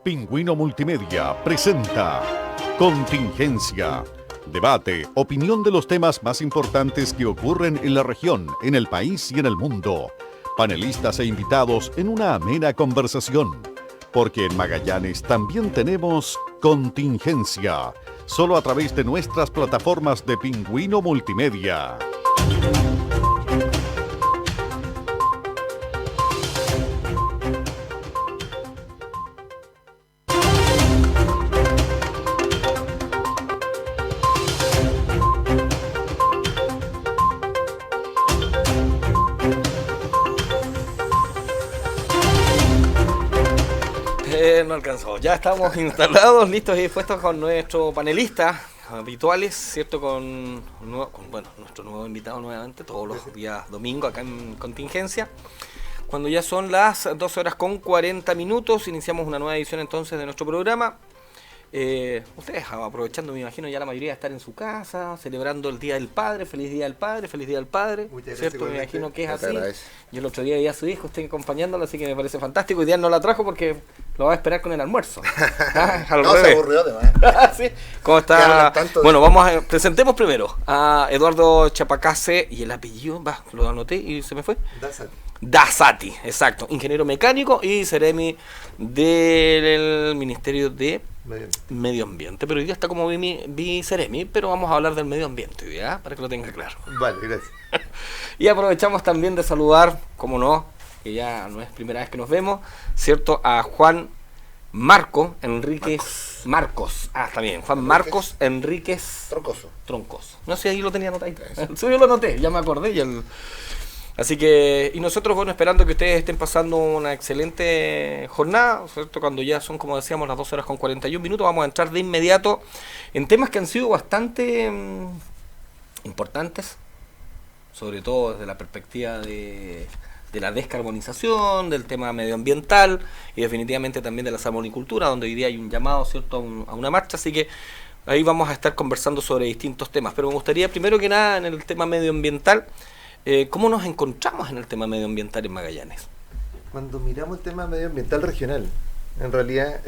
Pingüino Multimedia presenta Contingencia. Debate, opinión de los temas más importantes que ocurren en la región, en el país y en el mundo. Panelistas e invitados en una amena conversación. Porque en Magallanes también tenemos Contingencia. Solo a través de nuestras plataformas de Pingüino Multimedia. No alcanzó. Ya estamos instalados, listos y dispuestos con nuestros panelistas habituales, ¿cierto? Con nuestro nuevo invitado nuevamente, todos los días domingo acá en Contingencia. Cuando ya son las 12 horas con 40 minutos, iniciamos una nueva edición entonces de nuestro programa. Ustedes aprovechando, me imagino, ya la mayoría de estar en su casa, celebrando el Día del Padre, feliz Día del Padre, feliz Día del Padre, ¿cierto? Me imagino que es así. Yo el otro día vi a su hijo, estoy acompañándolo, así que me parece fantástico. Hoy día no la trajo porque lo va a esperar con el almuerzo. No, se aburrió además. ¿Sí? ¿Cómo está? Bueno, presentemos primero a Eduardo Chapacase y el apellido, lo anoté y se me fue. Dasati, exacto, ingeniero mecánico y seremi del Ministerio de Medio Ambiente, pero hoy día está como viceremi, pero vamos a hablar del medio ambiente, ¿ya? Para que lo tenga claro. Vale, gracias. Y aprovechamos también de saludar, como no, que ya no es primera vez que nos vemos, ¿cierto? A Juan Marcos. Está bien, Juan Marcos Enríquez Troncoso. No sé, ahí lo tenía anotado. Sí, yo lo anoté, ya me acordé. Así que, y nosotros, bueno, esperando que ustedes estén pasando una excelente jornada, ¿cierto? Cuando ya son, como decíamos, las 12 horas con 41 minutos, vamos a entrar de inmediato en temas que han sido bastante importantes, sobre todo desde la perspectiva de la descarbonización, del tema medioambiental y definitivamente también de la salmonicultura, donde hoy día hay un llamado, ¿cierto?, a una marcha, así que ahí vamos a estar conversando sobre distintos temas. Pero me gustaría, primero que nada, en el tema medioambiental, ¿cómo nos encontramos en el tema medioambiental en Magallanes? Cuando miramos el tema medioambiental regional, en realidad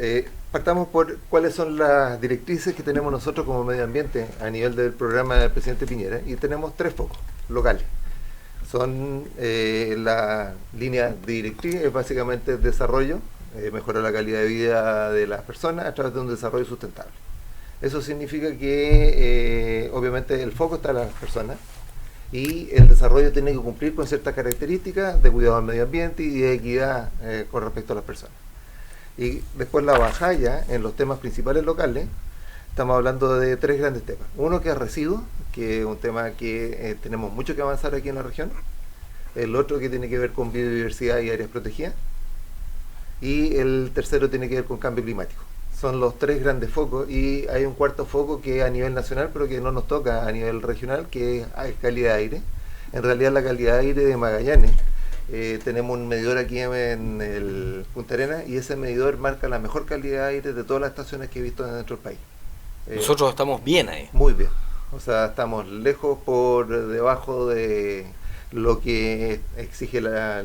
partamos por cuáles son las directrices que tenemos nosotros como medio ambiente a nivel del programa del presidente Piñera, y tenemos 3 focos locales. Son la línea directriz, básicamente el desarrollo, mejorar la calidad de vida de las personas a través de un desarrollo sustentable. Eso significa que obviamente el foco está en las personas, y el desarrollo tiene que cumplir con ciertas características de cuidado del medio ambiente y de equidad con respecto a las personas. Y después la bajada en los temas principales locales, estamos hablando de 3 grandes temas. Uno que es residuos, que es un tema que tenemos mucho que avanzar aquí en la región. El otro que tiene que ver con biodiversidad y áreas protegidas. Y el tercero tiene que ver con cambio climático. Son los 3 grandes focos, y hay un cuarto foco que es a nivel nacional, pero que no nos toca a nivel regional, que es calidad de aire. En realidad la calidad de aire de Magallanes, tenemos un medidor aquí en el Punta Arenas, y ese medidor marca la mejor calidad de aire de todas las estaciones que he visto en nuestro país. Nosotros estamos bien ahí. Muy bien, o sea, estamos lejos por debajo de lo que exige la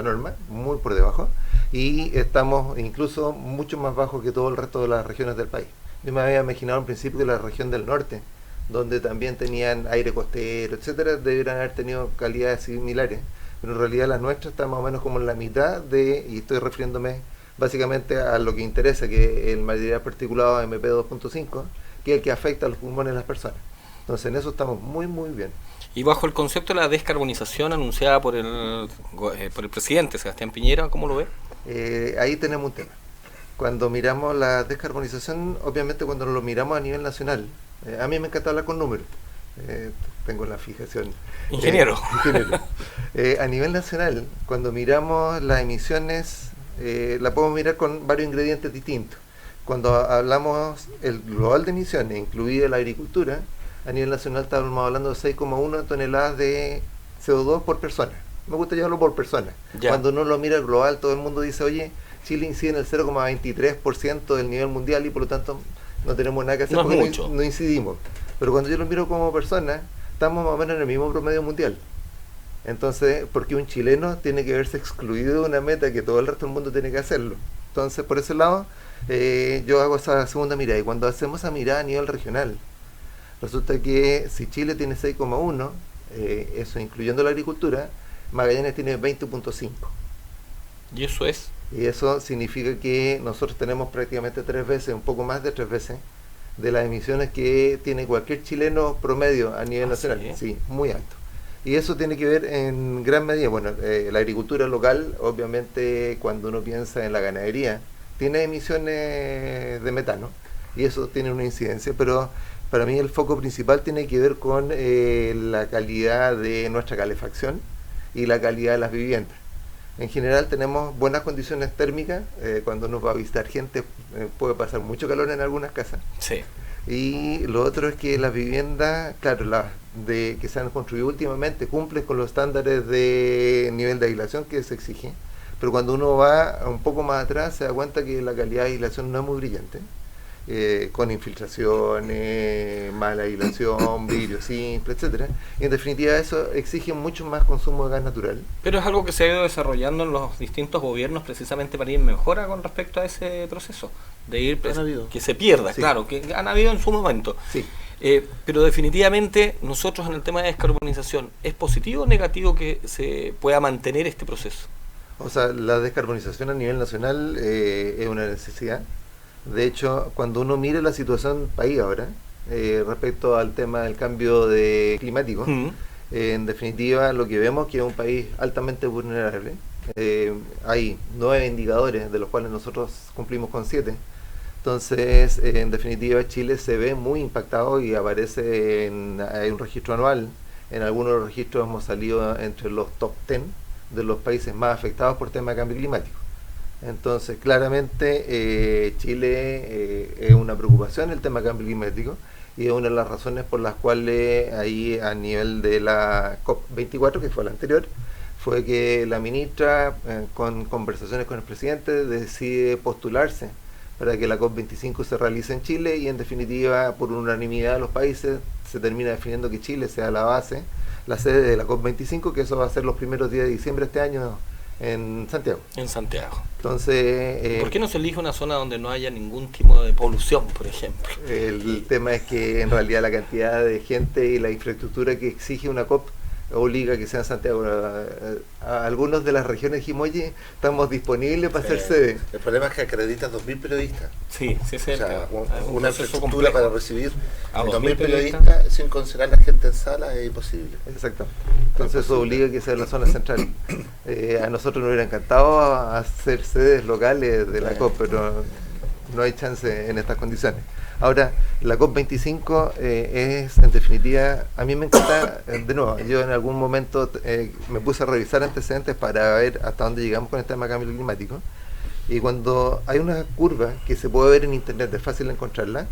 norma, muy por debajo, y estamos incluso mucho más bajos que todo el resto de las regiones del país. Yo me había imaginado en principio que la región del norte, donde también tenían aire costero, etcétera, debieran haber tenido calidades similares, pero en realidad las nuestras están más o menos como en la mitad y estoy refiriéndome básicamente a lo que interesa, que es el material particulado MP2.5, que es el que afecta a los pulmones de las personas. Entonces en eso estamos muy muy bien. Y bajo el concepto de la descarbonización anunciada por el presidente Sebastián Piñera, ¿cómo lo ve? Ahí tenemos un tema. Cuando miramos la descarbonización, obviamente cuando lo miramos a nivel nacional, a mí me encanta hablar con números, tengo la fijación. Ingeniero. A nivel nacional, cuando miramos las emisiones, la podemos mirar con varios ingredientes distintos. Cuando hablamos el global de emisiones, incluida la agricultura, a nivel nacional estamos hablando de 6,1 toneladas de CO2 por persona. Me gusta llevarlo por persona. Ya. Cuando uno lo mira global, todo el mundo dice, oye, Chile incide en el 0,23% del nivel mundial y por lo tanto no tenemos nada que hacer, porque no incidimos. Pero cuando yo lo miro como persona, estamos más o menos en el mismo promedio mundial. Entonces, ¿por qué un chileno tiene que verse excluido de una meta que todo el resto del mundo tiene que hacerlo? Entonces, por ese lado, yo hago esa segunda mirada. Y cuando hacemos esa mirada a nivel regional, resulta que si Chile tiene 6,1, eso incluyendo la agricultura, Magallanes tiene 20,5. ¿Y eso es? Y eso significa que nosotros tenemos prácticamente 3 veces, un poco más de 3 veces, de las emisiones que tiene cualquier chileno promedio a nivel nacional. ¿Sí? Sí, muy alto. Y eso tiene que ver en gran medida, bueno, la agricultura local, obviamente cuando uno piensa en la ganadería, tiene emisiones de metano y eso tiene una incidencia, pero para mí el foco principal tiene que ver con la calidad de nuestra calefacción y la calidad de las viviendas. En general tenemos buenas condiciones térmicas, cuando uno va a visitar gente puede pasar mucho calor en algunas casas. Sí. Y lo otro es que las viviendas, claro, las que se han construido últimamente cumplen con los estándares de nivel de aislación que se exige, pero cuando uno va un poco más atrás se da cuenta que la calidad de aislación no es muy brillante, con infiltraciones, mala aislación, vidrio simple, etcétera. Y en definitiva eso exige mucho más consumo de gas natural. Pero es algo que se ha ido desarrollando en los distintos gobiernos precisamente para ir mejora con respecto a ese proceso, de ir que se pierda, sí. Claro, que han habido en su momento. Sí. Pero definitivamente nosotros en el tema de descarbonización, ¿es positivo o negativo que se pueda mantener este proceso? O sea, la descarbonización a nivel nacional es una necesidad. De hecho, cuando uno mira la situación país ahora, respecto al tema del cambio climático, en definitiva lo que vemos es que es un país altamente vulnerable. Hay 9 indicadores, de los cuales nosotros cumplimos con 7. Entonces, en definitiva, Chile se ve muy impactado y aparece hay un registro anual. En algunos de los registros hemos salido entre los top 10 de los países más afectados por tema de cambio climático. Entonces, claramente Chile es una preocupación el tema de cambio climático y es una de las razones por las cuales ahí a nivel de la COP24, que fue la anterior, fue que la ministra, con conversaciones con el presidente, decide postularse para que la COP25 se realice en Chile y en definitiva, por unanimidad de los países, se termina definiendo que Chile sea la base, la sede de la COP25, que eso va a ser los primeros días de diciembre de este año en Santiago. En Santiago. Entonces, ¿por qué no se elige una zona donde no haya ningún tipo de polución, por ejemplo? El tema es que en realidad la cantidad de gente y la infraestructura que exige una COP obliga a que sea en Santiago. A algunos de las regiones dijimos, oye, estamos disponibles para hacer sede. El problema es que acreditas 2.000 periodistas. Sí, sí, es cierto. O sea, una infraestructura para recibir a 2.000 periodistas sin considerar la gente en sala es imposible. Exacto. Entonces eso obliga a que sea en la zona central. A nosotros nos hubiera encantado hacer sedes locales de la COP, pero no hay chance en estas condiciones. Ahora, la COP25 es, en definitiva, a mí me encanta, de nuevo, yo en algún momento me puse a revisar antecedentes para ver hasta dónde llegamos con el tema de cambio climático, y cuando hay una curva que se puede ver en internet, es fácil encontrarla,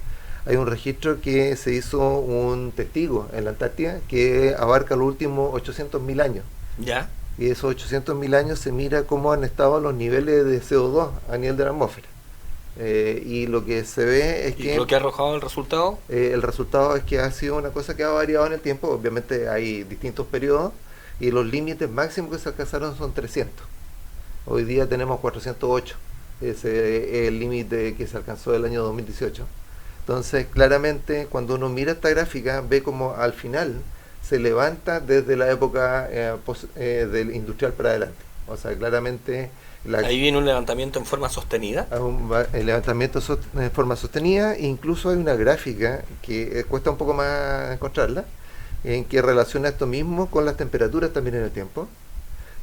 hay un registro que se hizo un testigo en la Antártida que abarca los últimos 800.000 años. ¿Ya? Y esos 800.000 años se mira cómo han estado los niveles de CO2 a nivel de la atmósfera. Y lo que se ve es que... ¿Y lo que ha arrojado el resultado? El resultado es que ha sido una cosa que ha variado en el tiempo. Obviamente hay distintos periodos y los límites máximos que se alcanzaron son 300. Hoy día tenemos 408. Ese es el límite que se alcanzó el año 2018. Entonces, claramente, cuando uno mira esta gráfica, ve como al final se levanta desde la época del industrial para adelante. O sea, claramente... Ahí viene un levantamiento en forma sostenida. El levantamiento en forma sostenida, incluso hay una gráfica que cuesta un poco más encontrarla, en que relaciona esto mismo con las temperaturas también en el tiempo,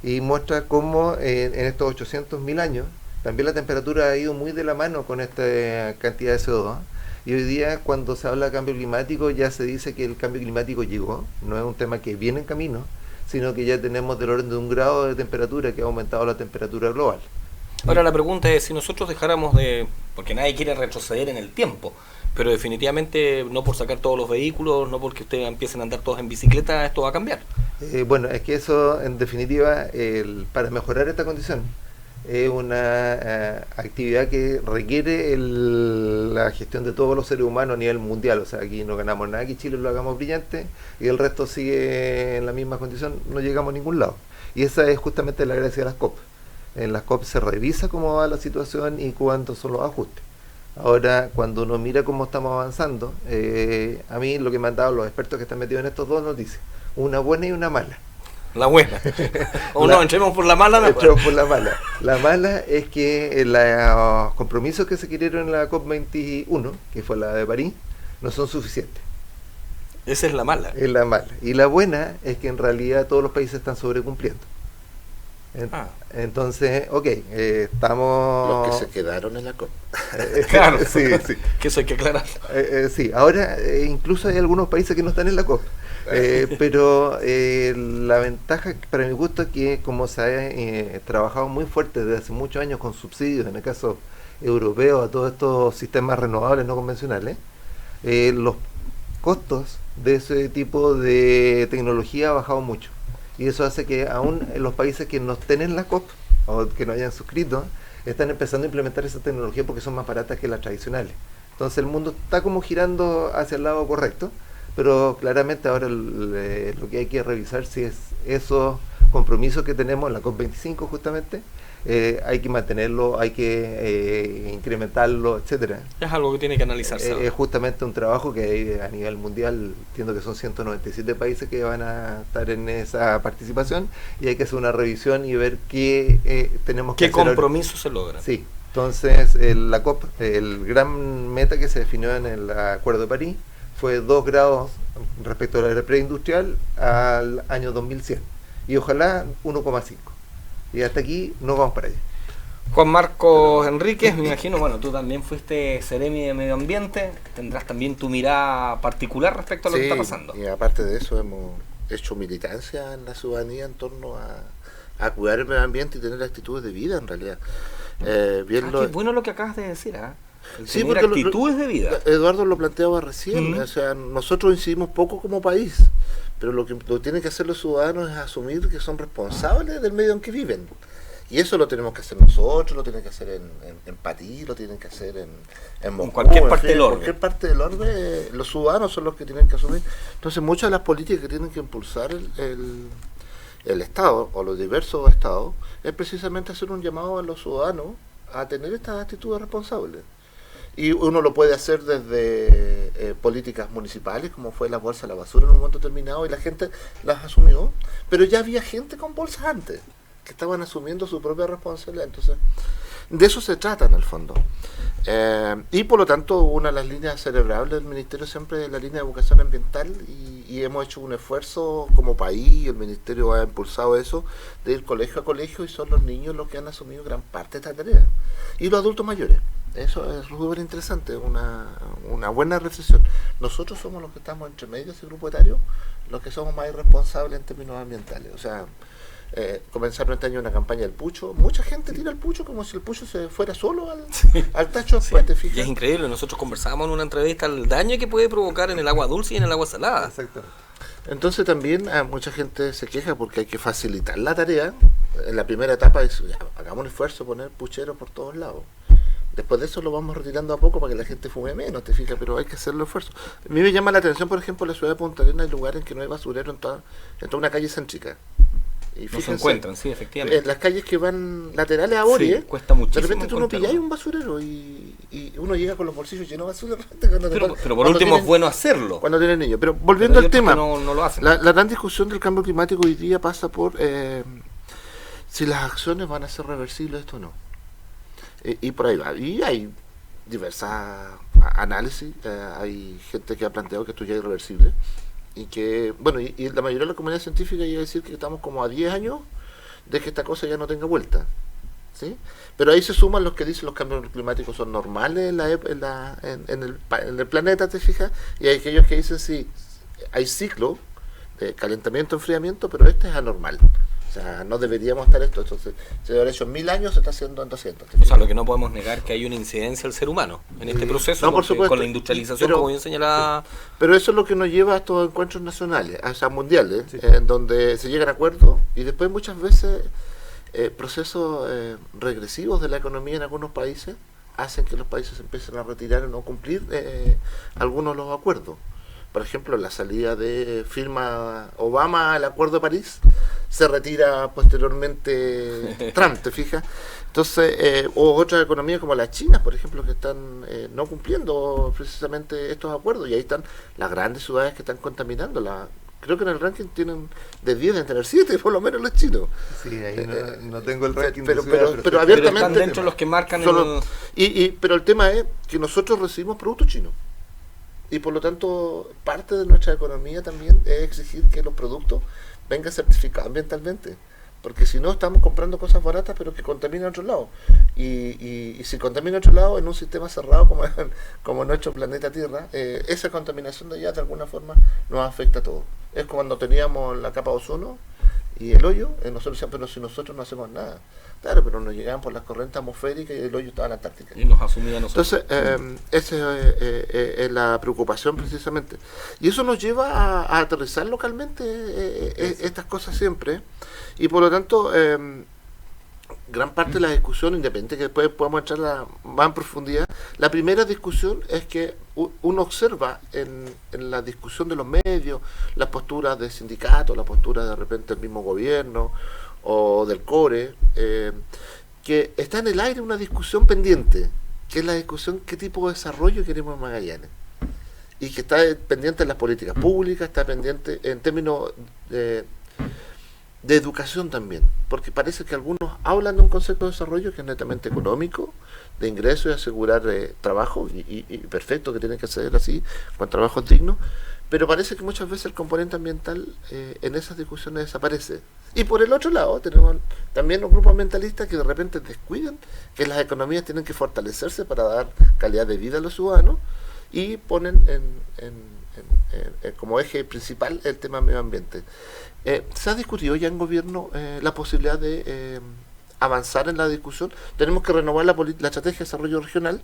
y muestra cómo en estos 800.000 años también la temperatura ha ido muy de la mano con esta cantidad de CO2. Y hoy día, cuando se habla de cambio climático, ya se dice que el cambio climático llegó, no es un tema que viene en camino, sino que ya tenemos del orden de 1 grado de temperatura que ha aumentado la temperatura global. Ahora la pregunta es, si nosotros dejáramos porque nadie quiere retroceder en el tiempo, pero definitivamente no por sacar todos los vehículos, no porque ustedes empiecen a andar todos en bicicleta, esto va a cambiar. Bueno, es que eso, en definitiva, para mejorar esta condición, es una actividad que requiere la gestión de todos los seres humanos a nivel mundial. O sea, aquí no ganamos nada, aquí Chile lo hagamos brillante y el resto sigue en la misma condición, no llegamos a ningún lado. Y esa es justamente la gracia de las COP, En las COP se revisa cómo va la situación y cuántos son los ajustes. Ahora, cuando uno mira cómo estamos avanzando, a mí lo que me han dado los expertos que están metidos en estos dos noticias, una buena y una mala. La buena. O no, entremos por la mala. Entremos por la mala. La mala es que los compromisos que se quisieron en la COP21, que fue la de París, no son suficientes. Esa es la mala. Es la mala. Y la buena es que en realidad todos los países están sobrecumpliendo. Entonces, estamos... Los que se quedaron en la COP. Claro, sí, sí. Que eso hay que aclarar. Sí, ahora incluso hay algunos países que no están en la COP. Pero la ventaja para mi gusto es que como se ha trabajado muy fuerte desde hace muchos años con subsidios, en el caso europeo, a todos estos sistemas renovables no convencionales, los costos de ese tipo de tecnología ha bajado mucho. Y eso hace que aún en los países que no estén en la COP o que no hayan suscrito, están empezando a implementar esa tecnología porque son más baratas que las tradicionales. Entonces el mundo está como girando hacia el lado correcto, pero claramente ahora lo que hay que revisar si es esos compromisos que tenemos en la COP25 justamente, hay que mantenerlo, hay que incrementarlo, etcétera. Es algo que tiene que analizarse. Es justamente un trabajo que hay a nivel mundial, entiendo que son 197 países que van a estar en esa participación y hay que hacer una revisión y ver qué tenemos que hacer. ¿Qué compromisos se logran? Sí, entonces la COP, el gran meta que se definió en el Acuerdo de París fue 2 grados respecto a la era preindustrial al año 2100 y ojalá 1,5. Y hasta aquí no vamos para allá. Juan Marcos Enríquez, me imagino, bueno, tú también fuiste Seremi de Medio Ambiente, tendrás también tu mirada particular respecto a lo que está pasando. Y aparte de eso hemos hecho militancia en la ciudadanía en torno a cuidar el medio ambiente y tener actitudes de vida en realidad. Qué bueno lo que acabas de decir, Sí, tener porque actitudes de vida. Eduardo lo planteaba recién, o sea, nosotros incidimos poco como país, pero lo que tienen que hacer los ciudadanos es asumir que son responsables del medio en que viven. Y eso lo tenemos que hacer nosotros, lo tienen que hacer en Patí, lo tienen que hacer en Moscú, cualquier parte del orbe. Cualquier parte del orbe, los ciudadanos son los que tienen que asumir. Entonces muchas de las políticas que tienen que impulsar el Estado o los diversos estados es precisamente hacer un llamado a los ciudadanos a tener estas actitudes responsables. Y uno lo puede hacer desde políticas municipales, como fue la bolsa de la basura en un momento determinado, y la gente las asumió, pero ya había gente con bolsas antes, que estaban asumiendo su propia responsabilidad. Entonces, de eso se trata en el fondo. Y por lo tanto, una de las líneas cerebrales del Ministerio siempre es la línea de educación ambiental, y hemos hecho un esfuerzo como país, el Ministerio ha impulsado eso, de ir colegio a colegio, y son los niños los que han asumido gran parte de esta tarea. Y los adultos mayores. Eso es súper interesante, una buena reflexión. Nosotros somos los que estamos entre medio de ese grupo etario, los que somos más irresponsables en términos ambientales. O sea, comenzaron este año una campaña del pucho. Mucha gente tira el pucho como si el pucho se fuera solo al tacho después, ¿te fijas? Y es increíble, nosotros conversábamos en una entrevista el daño que puede provocar en el agua dulce y en el agua salada. Exactamente. Entonces también mucha gente se queja porque hay que facilitar la tarea. En la primera etapa es, hagamos un esfuerzo, poner pucheros por todos lados. Después de eso lo vamos retirando a poco para que la gente fume menos, te fijas, pero hay que hacerlo esfuerzo. A mí me llama la atención, por ejemplo, en la ciudad de Punta Arenas hay lugares en que no hay basurero en toda una calle céntrica. Y no se encuentran, sí, efectivamente. En las calles que van laterales a Bori, cuesta muchísimo. De repente tú no pilláis un basurero y uno llega con los bolsillos llenos de basura. Pero por último es bueno hacerlo. Cuando tienes niños. Pero volviendo al tema, no lo hacen. La gran discusión del cambio climático hoy día pasa por si las acciones van a ser reversibles esto o no. Y por ahí va. Y hay diversas análisis, hay gente que ha planteado que esto ya es irreversible y que, bueno, y la mayoría de la comunidad científica llega a decir que estamos como a 10 años de que esta cosa ya no tenga vuelta, ¿sí? Pero ahí se suman los que dicen los cambios climáticos son normales en el planeta, ¿te fijas? Y hay aquellos que dicen sí, hay ciclo de calentamiento, enfriamiento, pero este es anormal. O sea, no deberíamos estar esto se debe haber hecho en 1000 años, se está haciendo en 200. O sea, lo que no podemos negar que hay una incidencia del ser humano en este proceso, no, por supuesto, con la industrialización, como bien señalaba. Pero eso es lo que nos lleva a estos encuentros nacionales, o sea, mundiales, en donde se llegan a acuerdos y después muchas veces procesos regresivos de la economía en algunos países hacen que los países empiecen a retirar o no cumplir algunos de los acuerdos. por ejemplo, la salida de firma Obama al Acuerdo de París, se retira posteriormente Trump, ¿te fijas? Entonces, o otras economías como la China, por ejemplo, que están no cumpliendo precisamente estos acuerdos, y ahí están las grandes ciudades que están contaminando. Creo que en el ranking tienen de 10 deben tener 7, por lo menos los chinos. Sí, ahí no tengo el ranking pero, de ciudades, pero abiertamente están dentro los que marcan pero el tema es que nosotros recibimos productos chinos. Y por lo tanto, parte de nuestra economía también es exigir que los productos vengan certificados ambientalmente. Porque si no, estamos comprando cosas baratas, pero que contaminan a otro lado. Y si contamina a otro lado, en un sistema cerrado como nuestro planeta Tierra, esa contaminación de allá de alguna forma nos afecta a todos. Es como cuando teníamos la capa de ozono y el hoyo, nosotros decíamos, pero si nosotros no hacemos nada. Claro, pero nos llegaban por las corrientes atmosféricas y el hoyo estaba en la Antártica. Y nos asumía a nosotros. Entonces, esa es la preocupación precisamente. Y eso nos lleva a aterrizar localmente estas cosas siempre. Y por lo tanto, gran parte de la discusión, independiente que después podamos entrar más en profundidad, la primera discusión es que uno observa en la discusión de los medios, las posturas de sindicatos, la postura de repente del mismo gobierno, o del CORE, que está en el aire una discusión pendiente, que es la discusión qué tipo de desarrollo queremos en Magallanes, y que está pendiente en las políticas públicas, está pendiente en términos de educación también, porque parece que algunos hablan de un concepto de desarrollo que es netamente económico, de ingresos y asegurar trabajo, y perfecto que tiene que ser así, con trabajos dignos, pero parece que muchas veces el componente ambiental en esas discusiones desaparece. Y por el otro lado tenemos también un grupo ambientalista que de repente descuidan que las economías tienen que fortalecerse para dar calidad de vida a los ciudadanos y ponen como eje principal el tema medio ambiente. ¿Se ha discutido ya en gobierno la posibilidad de avanzar en la discusión? Tenemos que renovar la estrategia de desarrollo regional.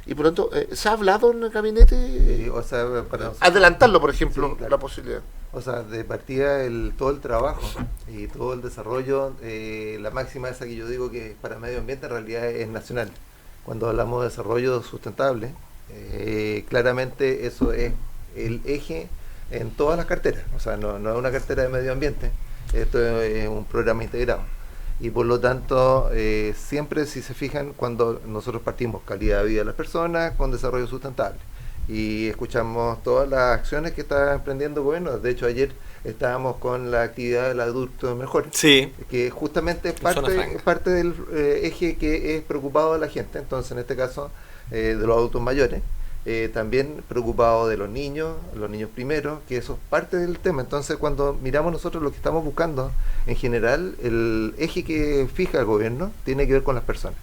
Y por lo tanto, ¿se ha hablado en el gabinete? O sea, para adelantarlo, por ejemplo, sí, claro. la posibilidad. O sea, de partida todo el trabajo y todo el desarrollo, la máxima esa que yo digo que para medio ambiente en realidad es nacional. Cuando hablamos de desarrollo sustentable, claramente eso es el eje en todas las carteras. O sea, no es una cartera de medio ambiente, esto es un programa integrado. Y por lo tanto, siempre si se fijan, cuando nosotros partimos calidad de vida de las personas con desarrollo sustentable, y escuchamos todas las acciones que está emprendiendo el gobierno. De hecho, ayer estábamos con la actividad del adulto mejor, sí, que justamente es parte del eje que es preocupado de la gente. Entonces, en este caso, de los adultos mayores, también preocupado de los niños primero, que eso es parte del tema. Entonces, cuando miramos nosotros lo que estamos buscando, en general, el eje que fija el gobierno tiene que ver con las personas.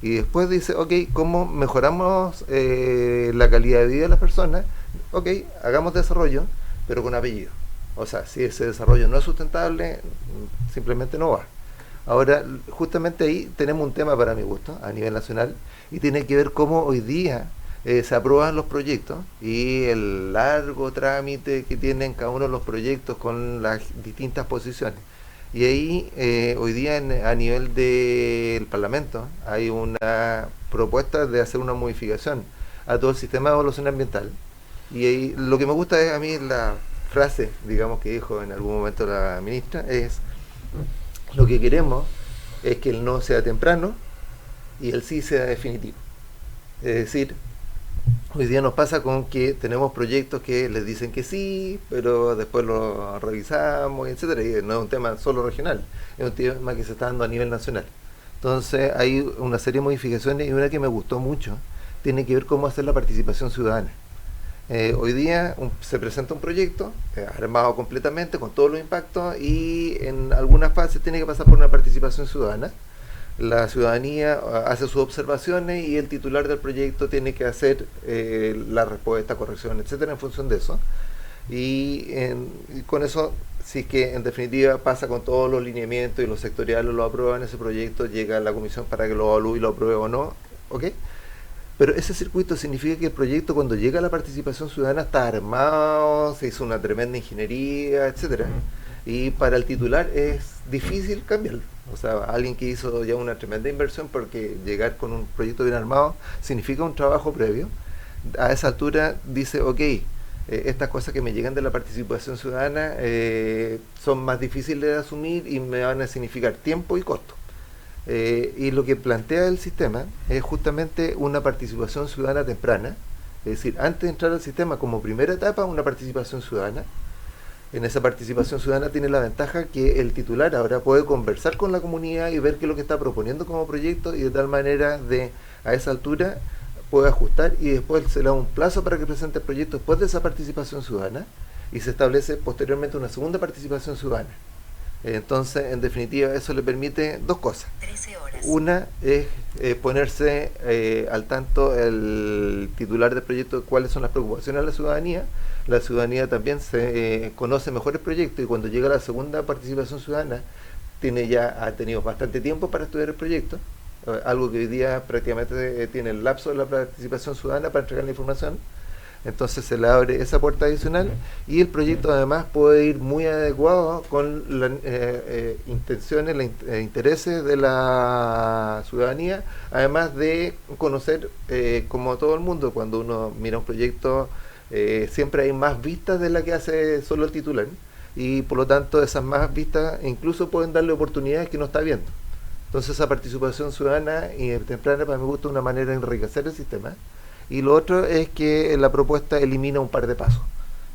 Y después dice, ok, ¿cómo mejoramos la calidad de vida de las personas? Ok, hagamos desarrollo, pero con apellido. O sea, si ese desarrollo no es sustentable, simplemente no va. Ahora, justamente ahí tenemos un tema para mi gusto, a nivel nacional, y tiene que ver cómo hoy día se aprueban los proyectos y el largo trámite que tienen cada uno de los proyectos con las distintas posiciones. Y ahí, hoy día a nivel del Parlamento, hay una propuesta de hacer una modificación a todo el sistema de evaluación ambiental. Y ahí, lo que me gusta es a mí la frase, digamos, que dijo en algún momento la ministra, es: lo que queremos es que el no sea temprano y el sí sea definitivo. Es decir, hoy día nos pasa con que tenemos proyectos que les dicen que sí, pero después lo revisamos, etcétera, y no es un tema solo regional, es un tema que se está dando a nivel nacional. Entonces hay una serie de modificaciones, y una que me gustó mucho tiene que ver cómo hacer la participación ciudadana. Hoy día se presenta un proyecto armado completamente con todos los impactos, y en algunas fases tiene que pasar por una participación ciudadana. La ciudadanía hace sus observaciones y el titular del proyecto tiene que hacer la respuesta, corrección, etcétera, en función de eso. Y con eso, si es que en definitiva pasa con todos los lineamientos y los sectoriales lo aprueban, ese proyecto llega a la comisión para que lo evalúe y lo apruebe o no, ¿ok? Pero ese circuito significa que el proyecto, cuando llega a la participación ciudadana, está armado, se hizo una tremenda ingeniería, etcétera. Y para el titular es difícil cambiarlo. O sea, alguien que hizo ya una tremenda inversión, porque llegar con un proyecto bien armado significa un trabajo previo. A esa altura dice, ok, estas cosas que me llegan de la participación ciudadana son más difíciles de asumir y me van a significar tiempo y costo. Y lo que plantea el sistema es justamente una participación ciudadana temprana, es decir, antes de entrar al sistema como primera etapa, una participación ciudadana. En esa participación ciudadana tiene la ventaja que el titular ahora puede conversar con la comunidad y ver qué es lo que está proponiendo como proyecto, y de tal manera de a esa altura puede ajustar, y después se le da un plazo para que presente el proyecto después de esa participación ciudadana, y se establece posteriormente una segunda participación ciudadana. Entonces, en definitiva, eso le permite dos cosas. 13 horas. Una es ponerse al tanto el titular del proyecto de cuáles son las preocupaciones de la ciudadanía. La ciudadanía también se conoce mejores proyectos, y cuando llega la segunda participación ciudadana ha tenido bastante tiempo para estudiar el proyecto, algo que hoy día prácticamente tiene el lapso de la participación ciudadana para entregar la información. Entonces se le abre esa puerta adicional, y el proyecto además puede ir muy adecuado con las intenciones, los intereses de la ciudadanía, además de conocer, como todo el mundo, cuando uno mira un proyecto, siempre hay más vistas de la que hace solo el titular, y por lo tanto esas más vistas incluso pueden darle oportunidades que no está viendo. Entonces esa participación ciudadana y temprana, para mi gusto, es una manera de enriquecer el sistema. Y lo otro es que la propuesta elimina un par de pasos.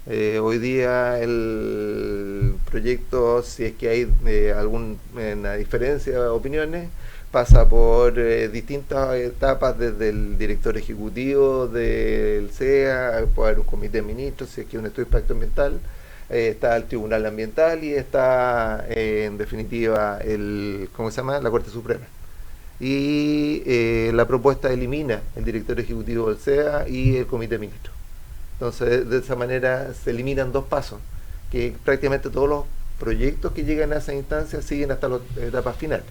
Hoy día el proyecto, si es que hay alguna diferencia de opiniones, pasa por distintas etapas, desde el director ejecutivo del CEA, puede haber un comité de ministros, si es que hay un estudio de impacto ambiental, está el Tribunal Ambiental, y está en definitiva la Corte Suprema. Y la propuesta elimina el director ejecutivo del CEA y el comité de ministros. Entonces, de esa manera se eliminan dos pasos, que prácticamente todos los proyectos que llegan a esa instancia siguen hasta las etapas finales.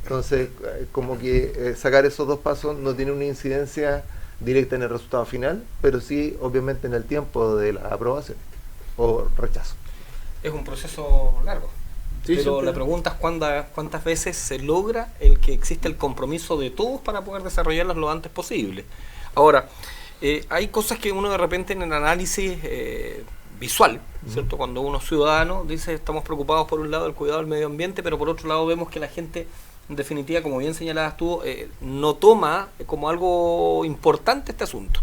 Entonces, como que sacar esos dos pasos no tiene una incidencia directa en el resultado final, pero sí, obviamente, en el tiempo de la aprobación o rechazo. Es un proceso largo. Sí, pero siempre. la pregunta es cuántas veces se logra el que exista el compromiso de todos para poder desarrollarlas lo antes posible. Ahora, hay cosas que uno de repente en el análisis visual, ¿cierto? Cuando uno es ciudadano dice estamos preocupados por un lado del cuidado del medio ambiente, pero por otro lado vemos que la gente, en definitiva, como bien señalabas tú, no toma como algo importante este asunto.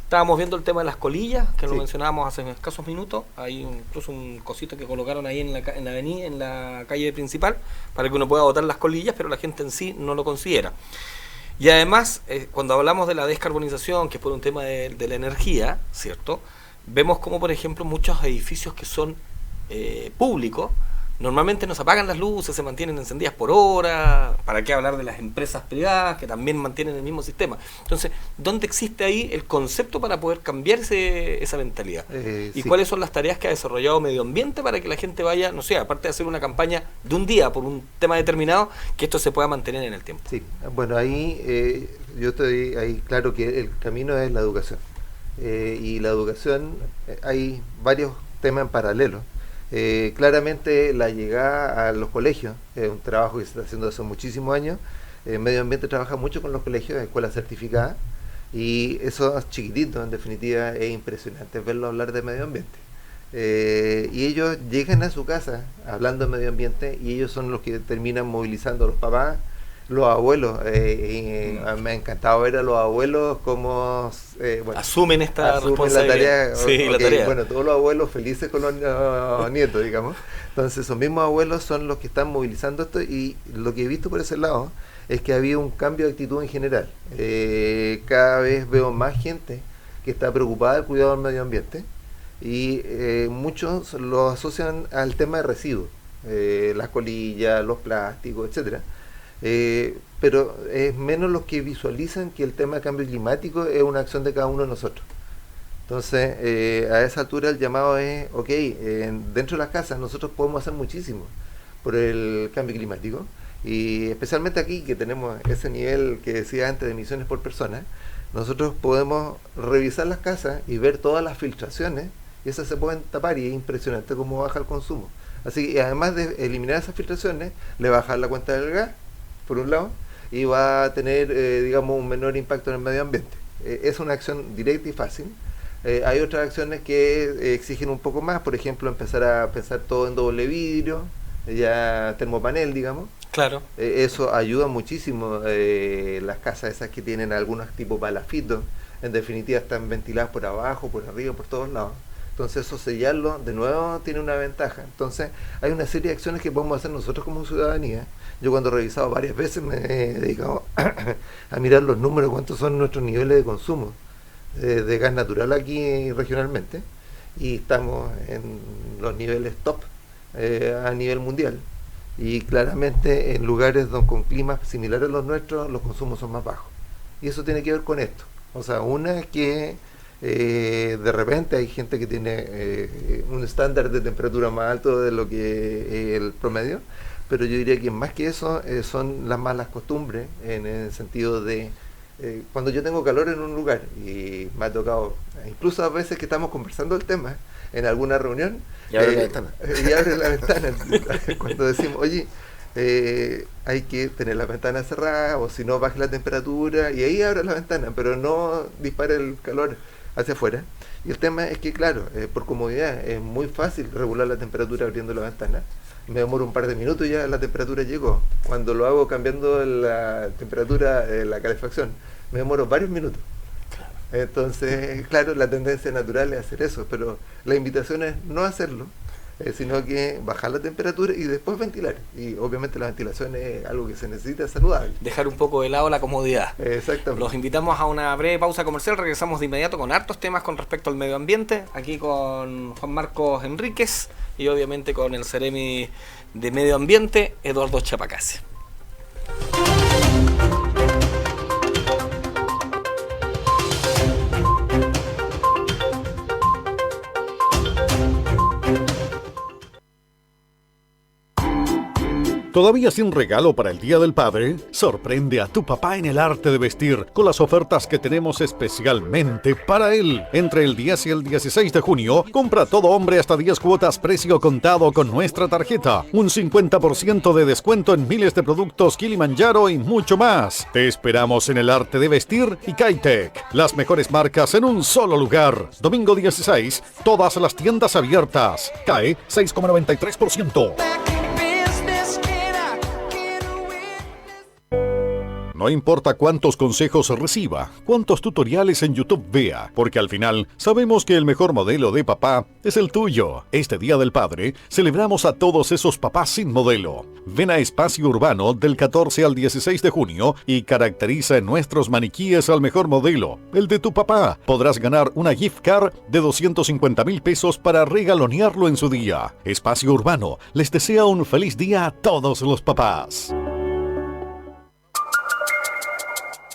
Estábamos viendo el tema de las colillas, que lo mencionábamos hace escasos minutos. Hay incluso un cosito que colocaron ahí en la avenida, en la calle principal, para que uno pueda botar las colillas, pero la gente en sí no lo considera. Y además, cuando hablamos de la descarbonización, que es por un tema de la energía, ¿cierto? Vemos como, por ejemplo, muchos edificios que son públicos, normalmente no se apagan las luces, se mantienen encendidas por hora. ¿Para qué hablar de las empresas privadas que también mantienen el mismo sistema? Entonces, ¿dónde existe ahí el concepto para poder cambiar esa mentalidad? ¿Y cuáles son las tareas que ha desarrollado Medio Ambiente para que la gente vaya, no sé, aparte de hacer una campaña de un día por un tema determinado, que esto se pueda mantener en el tiempo? Sí, bueno, ahí yo estoy ahí claro que el camino es la educación. Y la educación, hay varios temas en paralelo. Claramente la llegada a los colegios es un trabajo que se está haciendo hace muchísimos años. Medio Ambiente trabaja mucho con los colegios, escuelas certificadas, y esos chiquititos, en definitiva, es impresionante verlos hablar de medio ambiente. Y ellos llegan a su casa hablando de medio ambiente, y ellos son los que terminan movilizando a los papás, los abuelos. Me ha encantado ver a los abuelos como asumen esta responsabilidad. La tarea. Bueno, todos los abuelos felices con los nietos, digamos. Entonces, esos mismos abuelos son los que están movilizando esto, y lo que he visto por ese lado es que ha habido un cambio de actitud en general. Cada vez veo más gente que está preocupada del cuidado del medio ambiente, y muchos lo asocian al tema de residuos, las colillas, los plásticos, etcétera. Pero es menos los que visualizan que el tema de cambio climático es una acción de cada uno de nosotros. Entonces, a esa altura el llamado es, dentro de las casas nosotros podemos hacer muchísimo por el cambio climático, y especialmente aquí que tenemos ese nivel que decía antes de emisiones por persona, nosotros podemos revisar las casas y ver todas las filtraciones, y esas se pueden tapar, y es impresionante cómo baja el consumo. Así que, además de eliminar esas filtraciones, le va a bajar la cuenta del gas, por un lado, y va a tener, digamos, un menor impacto en el medio ambiente. Es una acción directa y fácil. Hay otras acciones que exigen un poco más, por ejemplo, empezar a pensar todo en doble vidrio, ya termopanel, digamos. Claro. Eso ayuda muchísimo. Las casas esas que tienen algunos tipos palafitos, en definitiva están ventiladas por abajo, por arriba, por todos lados. Entonces eso sellarlo de nuevo tiene una ventaja. Entonces hay una serie de acciones que podemos hacer nosotros como ciudadanía. Yo cuando he revisado varias veces me he dedicado a mirar los números, cuántos son nuestros niveles de consumo de gas natural aquí regionalmente, y estamos en los niveles top a nivel mundial, y claramente en lugares con climas similares a los nuestros los consumos son más bajos, y eso tiene que ver con esto. O sea, una es que de repente hay gente que tiene un estándar de temperatura más alto de lo que el promedio, pero yo diría que más que eso son las malas costumbres, en el sentido de cuando yo tengo calor en un lugar, y me ha tocado, incluso a veces que estamos conversando el tema en alguna reunión, y abre la ventana. Y abre la ventana cuando decimos, oye, hay que tener la ventana cerrada, o si no baje la temperatura, y ahí abre la ventana, pero no dispare el calor hacia afuera. Y el tema es que, claro, por comodidad es muy fácil regular la temperatura abriendo la ventana. Me demoro un par de minutos y ya la temperatura llegó. Cuando lo hago cambiando la temperatura, la calefacción, me demoro varios minutos. Entonces, claro, la tendencia natural es hacer eso, pero la invitación es no hacerlo, sino que bajar la temperatura y después ventilar. Y obviamente la ventilación es algo que se necesita saludable. Dejar un poco de lado la comodidad. Exactamente. Los invitamos a una breve pausa comercial. Regresamos de inmediato con hartos temas con respecto al medio ambiente, aquí con Juan Marcos Enríquez y obviamente con el Ceremi de Medio Ambiente, Eduardo Chapacase. ¿Todavía sin regalo para el Día del Padre? Sorprende a tu papá en el arte de vestir con las ofertas que tenemos especialmente para él. Entre el 10 y el 16 de junio, compra todo hombre hasta 10 cuotas precio contado con nuestra tarjeta. Un 50% de descuento en miles de productos Kilimanjaro y mucho más. Te esperamos en el arte de vestir y Kitec. Las mejores marcas en un solo lugar. Domingo 16, todas las tiendas abiertas. CAE 6,93%. No importa cuántos consejos reciba, cuántos tutoriales en YouTube vea, porque al final sabemos que el mejor modelo de papá es el tuyo. Este Día del Padre celebramos a todos esos papás sin modelo. Ven a Espacio Urbano del 14 al 16 de junio y caracteriza en nuestros maniquíes al mejor modelo, el de tu papá. Podrás ganar una gift card de 250,000 pesos para regalonearlo en su día. Espacio Urbano les desea un feliz día a todos los papás.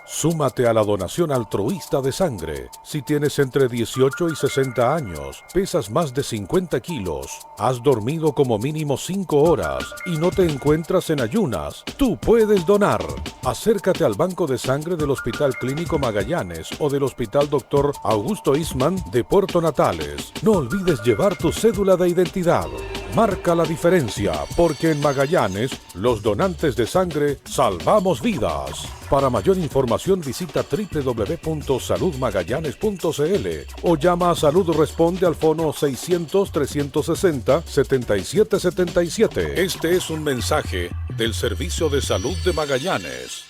Súmate a la donación altruista de sangre. Si tienes entre 18 y 60 años, pesas más de 50 kilos, has dormido como mínimo 5 horas y no te encuentras en ayunas, tú puedes donar. Acércate al banco de sangre del Hospital Clínico Magallanes o del Hospital Dr. Augusto Isman de Puerto Natales. No olvides llevar tu cédula de identidad. Marca la diferencia, porque en Magallanes, los donantes de sangre salvamos vidas. Para mayor información visita www.saludmagallanes.cl o llama a Salud Responde al fono 600-360-7777. Este es un mensaje del Servicio de Salud de Magallanes.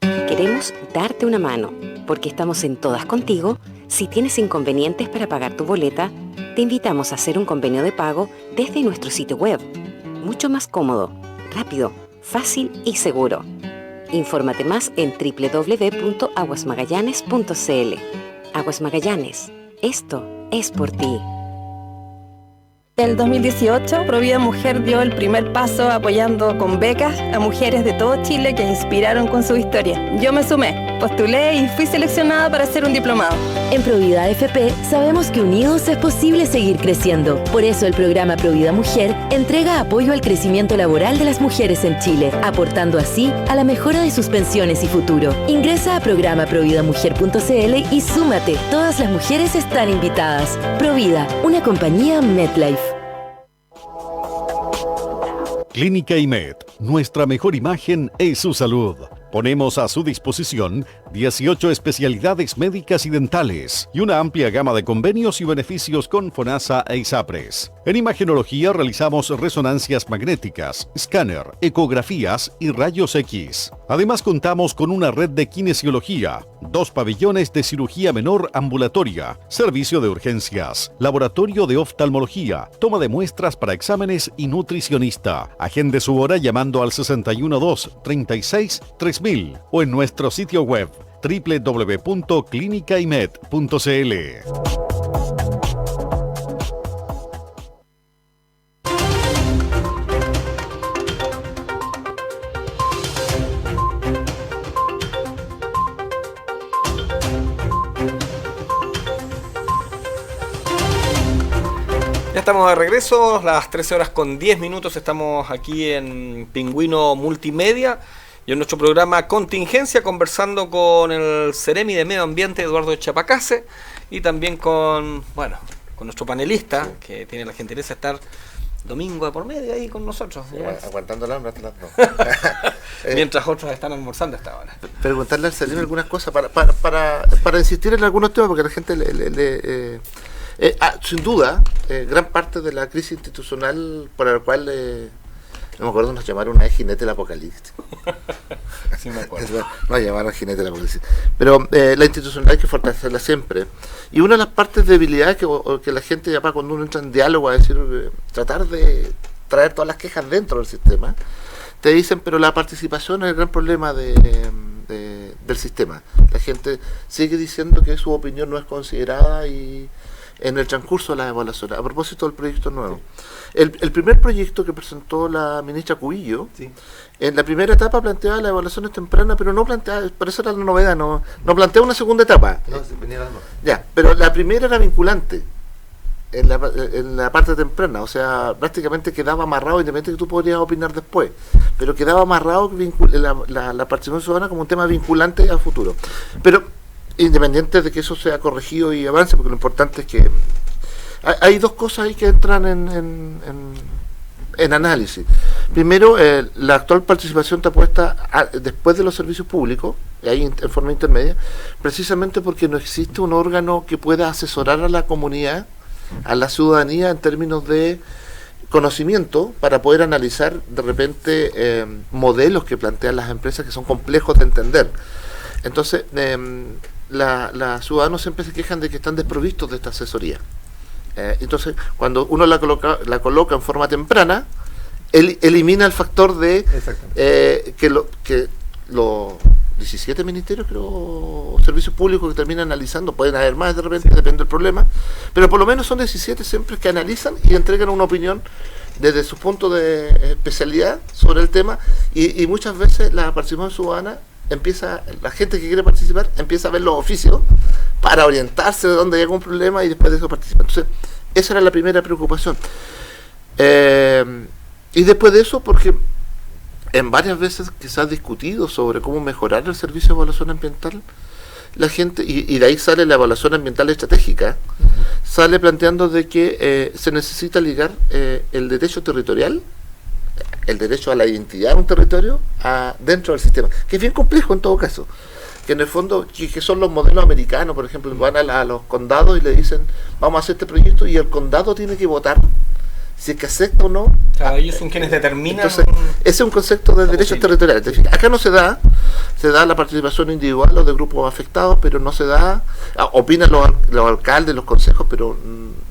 Queremos darte una mano, porque estamos en todas contigo. Si tienes inconvenientes para pagar tu boleta, te invitamos a hacer un convenio de pago desde nuestro sitio web. Mucho más cómodo, rápido, fácil y seguro. Infórmate más en www.aguasmagallanes.cl. Aguas Magallanes, esto es por ti. En el 2018, Provida Mujer dio el primer paso apoyando con becas a mujeres de todo Chile que inspiraron con su historia. Yo me sumé, postulé y fui seleccionada para hacer un diplomado. En Provida AFP sabemos que unidos es posible seguir creciendo. Por eso el programa Provida Mujer entrega apoyo al crecimiento laboral de las mujeres en Chile, aportando así a la mejora de sus pensiones y futuro. Ingresa a programaprovidamujer.cl y súmate. Todas las mujeres están invitadas. Provida, una compañía MetLife. Clínica IMED, nuestra mejor imagen es su salud. Ponemos a su disposición 18 especialidades médicas y dentales y una amplia gama de convenios y beneficios con FONASA e ISAPRES. En imagenología realizamos resonancias magnéticas, escáner, ecografías y rayos X. Además contamos con una red de kinesiología, 2 pabellones de cirugía menor ambulatoria, servicio de urgencias, laboratorio de oftalmología, toma de muestras para exámenes y nutricionista. Agende su hora llamando al 612-36-3000 o en nuestro sitio web www.clinicaimed.cl. Ya estamos de regreso, las 13 horas con 10 minutos, estamos aquí en Pingüino Multimedia y en nuestro programa Contingencia, conversando con el Ceremi de Medio Ambiente, Eduardo Chapacase, y también con nuestro panelista, que tiene la gentileza de estar domingo de por medio ahí con nosotros. Aguantando el hambre hasta las 2. Mientras otros están almorzando hasta ahora. Preguntarle al Ceremi algunas cosas para insistir en algunos temas, porque la gente sin duda, gran parte de la crisis institucional para la cual, no me acuerdo, nos llamaron una vez jinete del apocalipsis. Sí me acuerdo. Nos llamaron jinete del apocalipsis. Pero la institucionalidad hay que fortalecerla siempre. Y una de las partes de debilidad que la gente llama cuando uno entra en diálogo a decir, tratar de traer todas las quejas dentro del sistema, te dicen, pero la participación es el gran problema del sistema. La gente sigue diciendo que su opinión no es considerada y en el transcurso de las evaluaciones. A propósito del proyecto nuevo, el primer proyecto que presentó la ministra Cubillo, sí, en la primera etapa planteaba las evaluaciones tempranas, pero no planteaba, por eso era la novedad, no planteaba una segunda etapa. No, se venía dando. Ya, pero la primera era vinculante en la parte temprana, o sea, prácticamente quedaba amarrado, independientemente que tú podrías opinar después, pero quedaba amarrado la participación ciudadana como un tema vinculante a futuro. Pero independiente de que eso sea corregido y avance, porque lo importante es que hay dos cosas ahí que entran en análisis. Primero, la actual participación está puesta después de los servicios públicos, y ahí en forma intermedia, precisamente porque no existe un órgano que pueda asesorar a la comunidad, a la ciudadanía en términos de conocimiento para poder analizar de repente modelos que plantean las empresas que son complejos de entender. Entonces, los ciudadanos siempre se quejan de que están desprovistos de esta asesoría. Entonces, cuando uno la coloca en forma temprana, elimina el factor de que los 17 ministerios, creo, servicios públicos que terminan analizando, pueden haber más de repente, depende del problema, pero por lo menos son 17 siempre que analizan y entregan una opinión desde su punto de especialidad sobre el tema, y muchas veces la participación ciudadana la gente que quiere participar empieza a ver los oficios para orientarse de dónde hay algún problema y después de eso participa. Entonces, esa era la primera preocupación. Y después de eso, porque en varias veces que se ha discutido sobre cómo mejorar el servicio de evaluación ambiental, la gente, y de ahí sale la evaluación ambiental estratégica, sale planteando de que se necesita ligar el derecho territorial, el derecho a la identidad de un territorio dentro del sistema, que es bien complejo en todo caso, que en el fondo que son los modelos americanos, por ejemplo, van a los condados y le dicen vamos a hacer este proyecto y el condado tiene que votar si es que acepta o no. O sea, ellos son quienes determinan. Entonces, ese es un concepto de derechos territoriales. Acá no se da la participación individual o de grupos afectados, pero no se da, opinan los alcaldes, los consejos, pero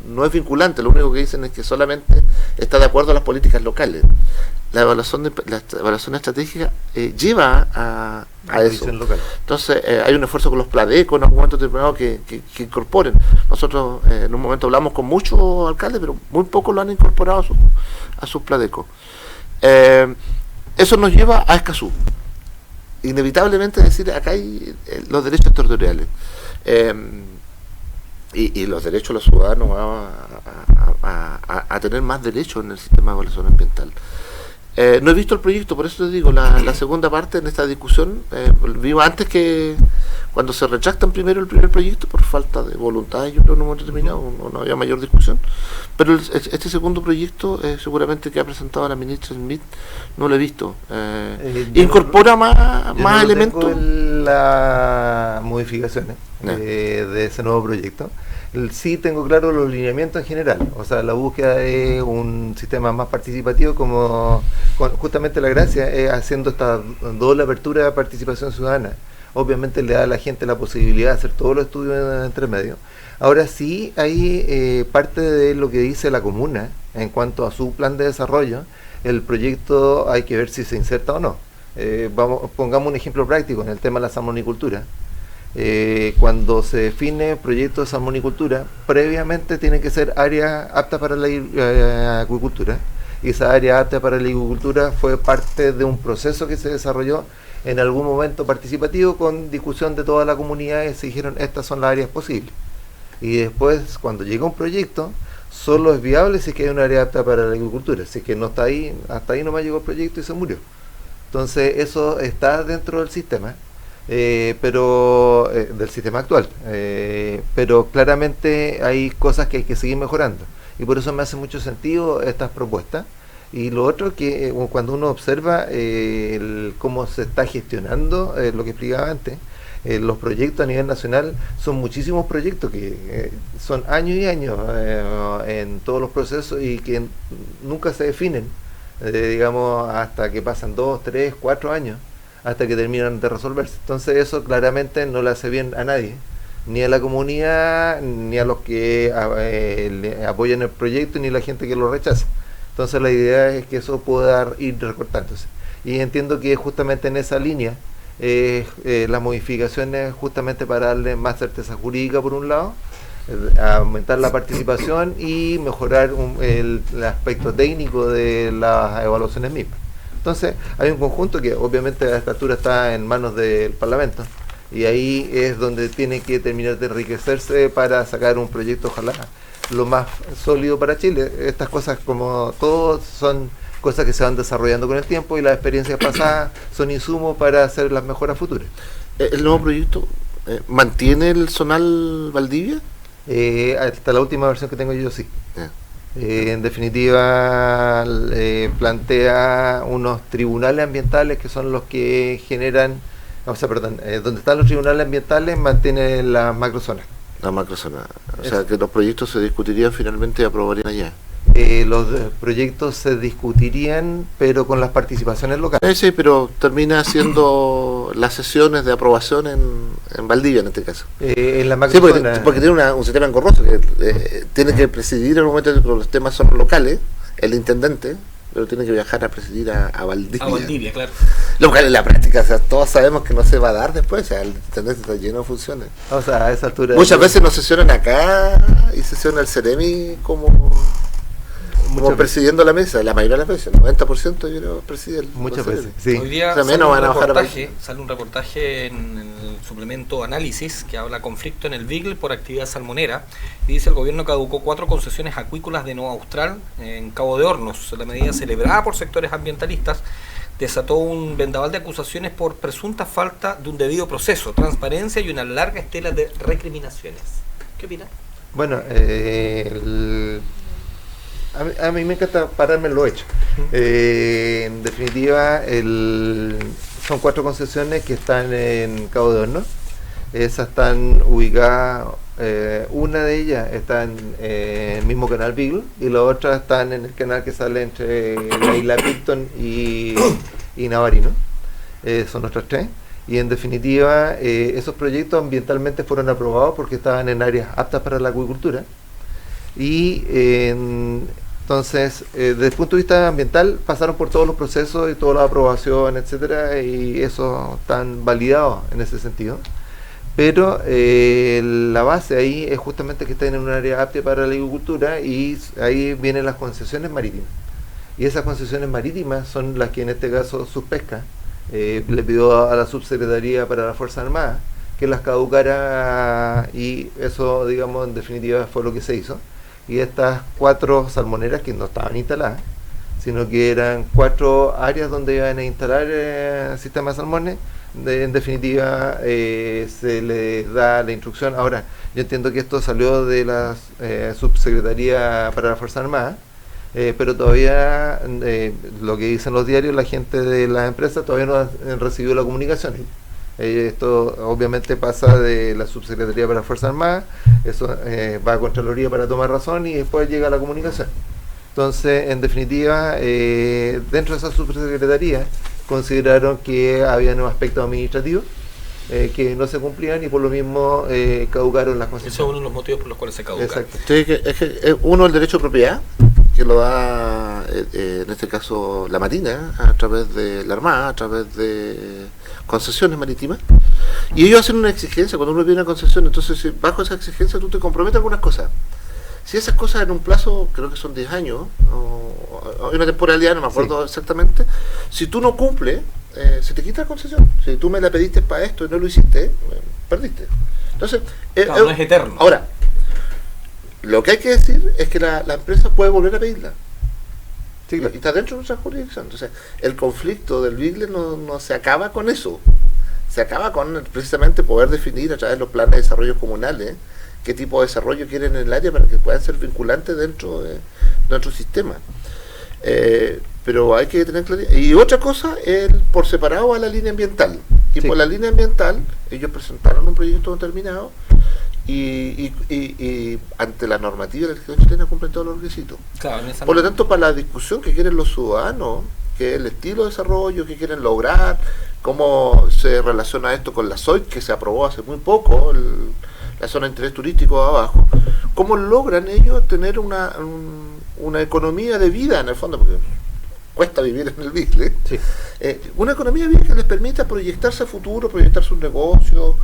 no es vinculante. Lo único que dicen es que solamente está de acuerdo a las políticas locales. La evaluación estratégica lleva a eso. Entonces hay un esfuerzo con los PLADECO en algún momento determinado que incorporen. Nosotros en un momento hablamos con muchos alcaldes, pero muy pocos lo han incorporado a sus PLADECO. Eso nos lleva a Escazú. Inevitablemente decir, acá hay los derechos territoriales. Y los derechos de los ciudadanos a tener más derechos en el sistema de evaluación ambiental. No he visto el proyecto, por eso te digo, la segunda parte en esta discusión, vivo antes que cuando se retractan primero el primer proyecto por falta de voluntad y un número determinado, no había mayor discusión, pero este segundo proyecto seguramente que ha presentado la ministra Smith no lo he visto, incorpora más elementos. Las modificaciones de ese nuevo proyecto. Sí tengo claro los lineamientos en general, o sea, la búsqueda de un sistema más participativo, como justamente la gracia es haciendo esta doble apertura de participación ciudadana. Obviamente le da a la gente la posibilidad de hacer todos los estudios entre medio. Ahora sí hay parte de lo que dice la comuna en cuanto a su plan de desarrollo. El proyecto hay que ver si se inserta o no. Pongamos un ejemplo práctico en el tema de la salmonicultura. Cuando se define proyecto de salmonicultura, previamente tiene que ser área apta para la acuicultura, y esa área apta para la acuicultura fue parte de un proceso que se desarrolló en algún momento participativo con discusión de toda la comunidad, y se dijeron estas son las áreas posibles, y después cuando llega un proyecto solo es viable si es que hay un área apta para la agricultura. Si es que no está ahí, hasta ahí nomás llegó el proyecto y se murió. Entonces eso está dentro del sistema, pero del sistema actual, pero claramente hay cosas que hay que seguir mejorando, y por eso me hace mucho sentido estas propuestas. Y lo otro que cuando uno observa cómo se está gestionando, lo que explicaba antes, los proyectos a nivel nacional, son muchísimos proyectos que son años y años en todos los procesos, y que nunca se definen, digamos, hasta que pasan 2, 3, 4 años hasta que terminan de resolverse. Entonces eso claramente no le hace bien a nadie, ni a la comunidad, ni a los que le apoyan el proyecto, ni a la gente que lo rechaza. Entonces la idea es que eso pueda ir recortándose, y entiendo que justamente en esa línea las modificaciones justamente para darle más certeza jurídica por un lado, aumentar la participación y mejorar el aspecto técnico de las evaluaciones mismas. Entonces hay un conjunto que obviamente a esta altura está en manos del Parlamento, y ahí es donde tiene que terminar de enriquecerse para sacar un proyecto ojalá lo más sólido para Chile. Estas cosas, como todo, son cosas que se van desarrollando con el tiempo, y las experiencias pasadas son insumos para hacer las mejoras futuras. ¿El nuevo proyecto mantiene el zonal Valdivia? Hasta la última versión que tengo yo, sí. En definitiva, plantea unos tribunales ambientales que son los que generan, donde están los tribunales ambientales mantiene la macrozona. La macrozona, o sea que los proyectos se discutirían finalmente y aprobarían allá. Los proyectos se discutirían, pero con las participaciones locales. Sí, pero termina siendo las sesiones de aprobación en Valdivia en este caso. En la sí, porque tiene un sistema engorroso que tiene que presidir en un momento que los temas son locales, el intendente, pero tiene que viajar a presidir a Valdivia. A Valdivia, claro. Lo cual en la práctica, o sea, todos sabemos que no se va a dar después, o sea, el intendente está lleno de funciones. O sea, a esa altura... Muchas veces nos sesionan acá y sesiona el Ceremi como presidiendo la mesa, la mayoría de las veces, 90% yo creo preside muchas veces, sí. Hoy día sale un reportaje en el suplemento Análisis que habla conflicto en el Beagle por actividad salmonera, y dice: el gobierno caducó 4 concesiones acuícolas de Nueva Austral en Cabo de Hornos. La medida, celebrada por sectores ambientalistas, desató un vendaval de acusaciones por presunta falta de un debido proceso, transparencia y una larga estela de recriminaciones. ¿Qué opinas? Bueno, a mí me encanta pararme en lo hecho. En definitiva, son 4 concesiones que están en Cabo de Hornos. Esas están ubicadas, una de ellas está en el mismo canal Beagle, y las otras están en el canal que sale entre la isla Picton y Navarino. Son otras 3. Y en definitiva, esos proyectos ambientalmente fueron aprobados porque estaban en áreas aptas para la acuicultura. Y entonces, desde el punto de vista ambiental, pasaron por todos los procesos y todas las aprobaciones, etcétera, y eso están validados en ese sentido. Pero la base ahí es justamente que estén en un área apta para la agricultura, y ahí vienen las concesiones marítimas. Y esas concesiones marítimas son las que en este caso Subpesca le pidió a la Subsecretaría para las Fuerzas Armadas que las caducara, y eso, digamos, en definitiva fue lo que se hizo. Y estas 4 salmoneras, que no estaban instaladas, sino que eran 4 áreas donde iban a instalar sistemas de salmones, en definitiva se le da la instrucción. Ahora, yo entiendo que esto salió de la Subsecretaría para la Fuerza Armada, pero todavía lo que dicen los diarios, la gente de las empresas todavía no han recibido la comunicación. Esto obviamente pasa de la Subsecretaría para la Fuerza Armada, eso va a Contraloría para tomar razón y después llega a la comunicación. Entonces, en definitiva, dentro de esa Subsecretaría consideraron que había unos aspectos administrativos que no se cumplían y por lo mismo caducaron las concesiones. Ese es uno de los motivos por los cuales se caducan. Exacto. Sí, es que uno, el derecho de propiedad, que lo da en este caso la Marina, a través de la Armada, a través de concesiones marítimas, y ellos hacen una exigencia. Cuando uno pide una concesión, entonces bajo esa exigencia tú te comprometes a algunas cosas. Si esas cosas en un plazo, creo que son 10 años, o una temporalidad, no me acuerdo exactamente, si tú no cumples, se te quita la concesión. Si tú me la pediste para esto y no lo hiciste, perdiste. Entonces, claro, no es eterno. Ahora, lo que hay que decir es que la empresa puede volver a pedirla. Sí, claro. Y está dentro de nuestra jurisdicción. Entonces, el conflicto del Bigle no se acaba con eso. Se acaba con precisamente poder definir a través de los planes de desarrollo comunales qué tipo de desarrollo quieren en el área para que puedan ser vinculantes dentro de nuestro sistema. Pero hay que tener claridad. Y otra cosa es por separado a la línea ambiental. Y por la línea ambiental, ellos presentaron un proyecto determinado y ante la normativa de la legislación chilena cumplen todos los requisitos. Claro, por lo tanto, para la discusión que quieren los ciudadanos, que es el estilo de desarrollo que quieren lograr, cómo se relaciona esto con la SOIC, que se aprobó hace muy poco, la zona de interés turístico de abajo, cómo logran ellos tener una economía de vida en el fondo, porque cuesta vivir en el Bigle, sí. Una economía de vida que les permita proyectarse a futuro, proyectar sus negocios,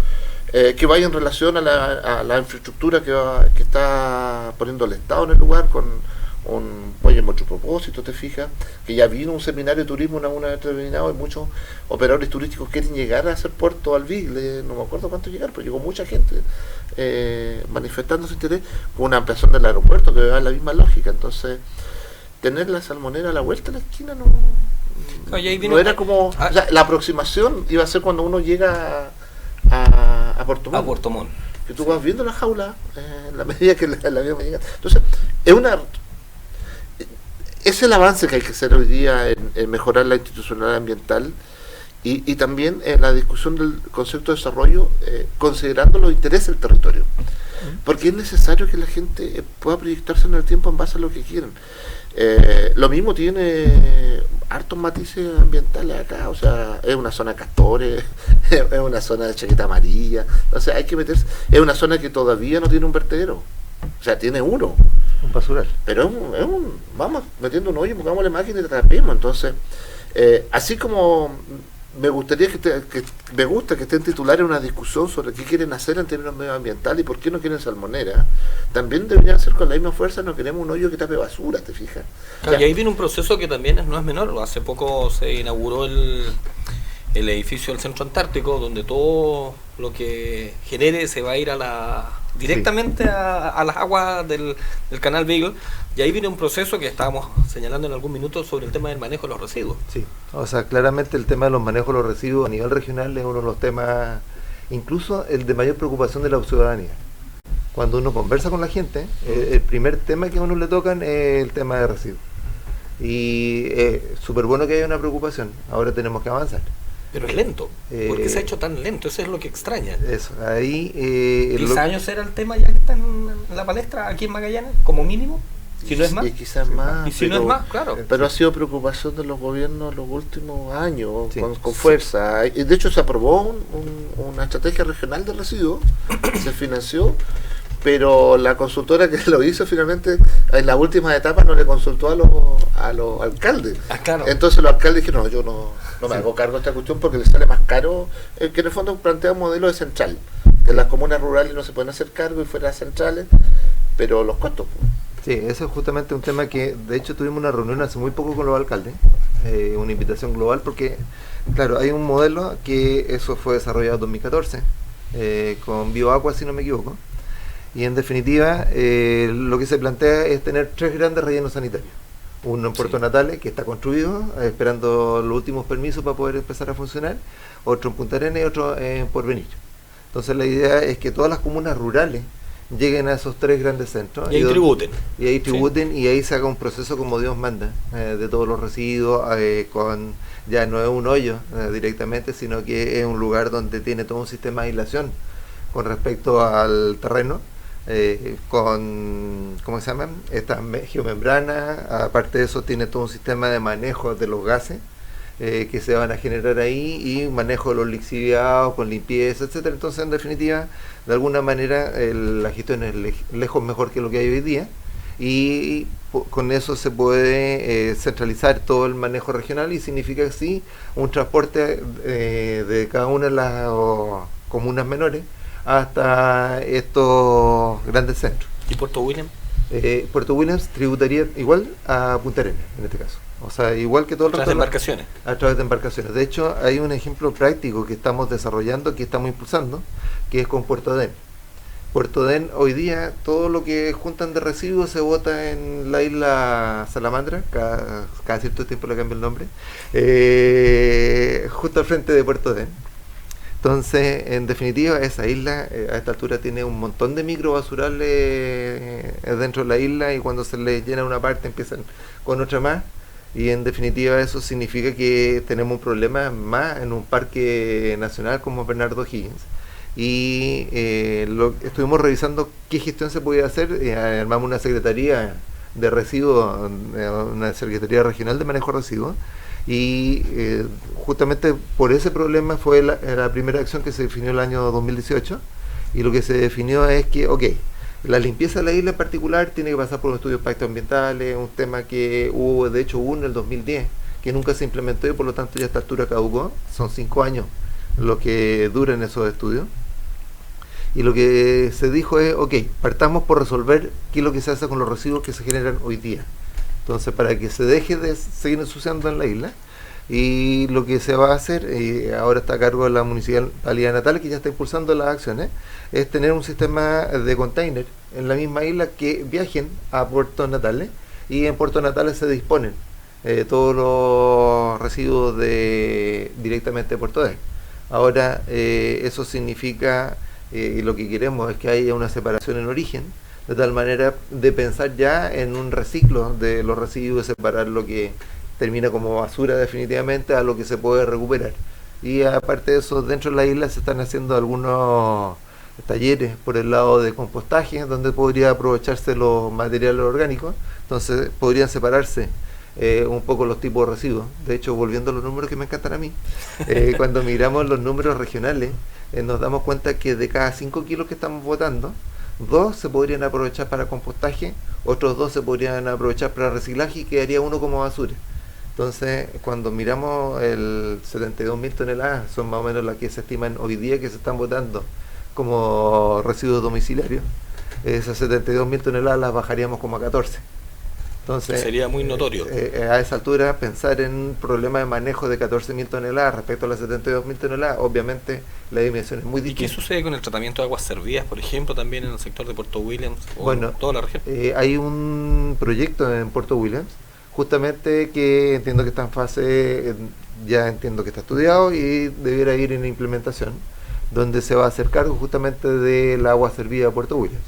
que vaya en relación a la infraestructura que está poniendo el Estado en el lugar, con mucho propósito, te fijas, que ya vino un seminario de turismo una vez terminado y muchos operadores turísticos quieren llegar a hacer puerto al Bigle, no me acuerdo cuánto llegaron, pero llegó mucha gente manifestando su interés con una ampliación del aeropuerto que va en la misma lógica. Entonces, tener la salmonera a la vuelta de la esquina no era como... O sea, la aproximación iba a ser cuando uno llega a Puerto Montt. A Puerto Montt. Que tú vas viendo la jaula en la medida que la avión llega. Entonces, es el avance que hay que hacer hoy día en mejorar la institucionalidad ambiental y también en la discusión del concepto de desarrollo, considerando los intereses del territorio. Porque es necesario que la gente pueda proyectarse en el tiempo en base a lo que quieren. Lo mismo tiene hartos matices ambientales acá, o sea, es una zona de castores, es una zona de chaqueta amarilla, o sea, hay que meterse, es una zona que todavía no tiene un vertedero, o sea, tiene uno. Un basural. Pero vamos metiendo un hoyo, pongamos la máquina y la tapemos. Entonces, así como me gustaría me gusta que estén titulares una discusión sobre qué quieren hacer en términos medioambientales y por qué no quieren salmonera, también deberían ser con la misma fuerza, no queremos un hoyo que tape basura, ¿te fijas? Claro, o sea, y ahí viene un proceso que también no es menor. Hace poco se inauguró el edificio del Centro Antártico, donde todo lo que genere se va a ir directamente a las aguas del canal Beagle, y ahí viene un proceso que estábamos señalando en algún minuto sobre el tema del manejo de los residuos. Sí, o sea, claramente el tema de los manejos de los residuos a nivel regional es uno de los temas, incluso el de mayor preocupación de la ciudadanía. Cuando uno conversa con la gente, el primer tema que a uno le tocan es el tema de residuos. Y es súper bueno que haya una preocupación, ahora tenemos que avanzar. Pero es lento. ¿Por qué se ha hecho tan lento? Eso es lo que extraña. Eso, ahí... 10 años era el tema ya que está en la palestra aquí en Magallanes, como mínimo. Si no es más. Y quizás más. Y si no es más, claro. Pero ha sido preocupación de los gobiernos los últimos años, sí, con fuerza. Y de hecho se aprobó una estrategia regional de residuos, se financió, pero la consultora que lo hizo finalmente en la última etapa no le consultó a los alcaldes. Claro. Entonces los alcaldes dijeron, no, yo no me hago cargo de esta cuestión porque le sale más caro, que en el fondo plantea un modelo de central, que en las comunas rurales no se pueden hacer cargo y fuera centrales, pero los costos. Sí, eso es justamente un tema que de hecho tuvimos una reunión hace muy poco con los alcaldes, una invitación global, porque claro, hay un modelo que eso fue desarrollado en 2014 con BioAqua, si no me equivoco, y en definitiva lo que se plantea es tener 3 grandes rellenos sanitarios, Uno en Puerto Natales, que está construido, esperando los últimos permisos para poder empezar a funcionar, otro en Punta Arenas y otro en Porvenir. Entonces la idea es que todas las comunas rurales lleguen a esos 3 grandes centros. Y ahí tributen. Y ahí tributen, y ahí se haga un proceso como Dios manda, de todos los residuos, ya no es un hoyo directamente, sino que es un lugar donde tiene todo un sistema de aislación con respecto al terreno, con, ¿cómo se llaman? Esta geomembrana, aparte de eso tiene todo un sistema de manejo de los gases que se van a generar ahí, y manejo de los lixiviados con limpieza, etcétera. Entonces, en definitiva, de alguna manera la gestión es lejos mejor que lo que hay hoy día, y con eso se puede centralizar todo el manejo regional, y significa así un transporte de cada una de las comunas menores hasta estos grandes centros. ¿Y Puerto Williams? Puerto Williams tributaría igual a Punta Arenas en este caso. O sea, igual que todo el resto. ¿A través de embarcaciones? A través de embarcaciones. De hecho, hay un ejemplo práctico que estamos desarrollando, que estamos impulsando, que es con Puerto Adén. Puerto Adén, hoy día, todo lo que juntan de residuos se bota en la isla Salamandra, cada cierto tiempo le cambia el nombre, justo al frente de Puerto Adén. Entonces, en definitiva, esa isla a esta altura tiene un montón de microbasurales dentro de la isla, y cuando se les llena una parte empiezan con otra más, y en definitiva eso significa que tenemos un problema más en un parque nacional como Bernardo O'Higgins. Y estuvimos revisando qué gestión se podía hacer, armamos una secretaría de residuos, una secretaría regional de manejo de residuos, y justamente por ese problema fue la primera acción que se definió el año 2018, y lo que se definió es que, la limpieza de la isla en particular tiene que pasar por un estudio de impacto ambientales, un tema que hubo, de hecho hubo en el 2010, que nunca se implementó, y por lo tanto ya a esta altura caducó. Son 5 años lo que duran esos estudios, y lo que se dijo es, partamos por resolver qué es lo que se hace con los residuos que se generan hoy día. Entonces, para que se deje de seguir ensuciando en la isla, y lo que se va a hacer, ahora está a cargo de la Municipalidad de Natales, que ya está impulsando las acciones, es tener un sistema de container en la misma isla que viajen a Puerto Natales, y en Puerto Natales se disponen todos los residuos directamente de Puerto Adén. Ahora, eso significa, y lo que queremos es que haya una separación en origen, de tal manera de pensar ya en un reciclo de los residuos, separar lo que termina como basura definitivamente a lo que se puede recuperar. Y aparte de eso, dentro de la isla se están haciendo algunos talleres por el lado de compostaje, donde podría aprovecharse los materiales orgánicos. Entonces podrían separarse un poco los tipos de residuos. De hecho, volviendo a los números que me encantan a mí, cuando miramos los números regionales, nos damos cuenta que de cada 5 kilos que estamos botando, 2 se podrían aprovechar para compostaje, otros 2 se podrían aprovechar para reciclaje, y quedaría 1 como basura. Entonces, cuando miramos el 72.000 toneladas, son más o menos las que se estiman hoy día que se están botando como residuos domiciliarios, esas 72.000 toneladas las bajaríamos como a 14. Entonces, sería muy notorio. A esa altura, pensar en un problema de manejo de 14.000 toneladas respecto a las 72.000 toneladas, obviamente la dimensión es muy distinta. ¿Y qué sucede con el tratamiento de aguas servidas, por ejemplo, también en el sector de Puerto Williams o en toda la región? Hay un proyecto en Puerto Williams, justamente, que entiendo que está en fase, ya entiendo que está estudiado y debiera ir en implementación, donde se va a hacer cargo justamente del agua servida a Puerto Williams.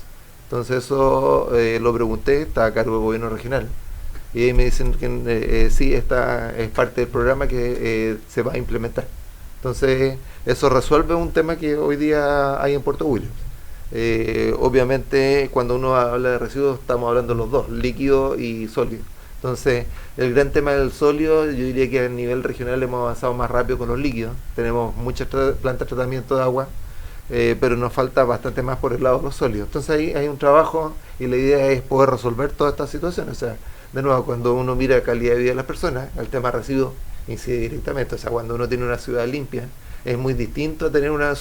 Entonces eso lo pregunté, está a cargo del gobierno regional, y me dicen que sí, esta es parte del programa que se va a implementar. Entonces eso resuelve un tema que hoy día hay en Puerto Williams. Obviamente cuando uno habla de residuos estamos hablando de los dos, líquido y sólido. Entonces el gran tema del sólido, yo diría que a nivel regional hemos avanzado más rápido con los líquidos. Tenemos muchas plantas de tratamiento de agua, pero nos falta bastante más por el lado de los sólidos. Entonces ahí hay un trabajo, y la idea es poder resolver todas estas situaciones. O sea, de nuevo, cuando uno mira calidad de vida de las personas, el tema residuos incide directamente. O sea, cuando uno tiene una ciudad limpia, es muy distinto a tener una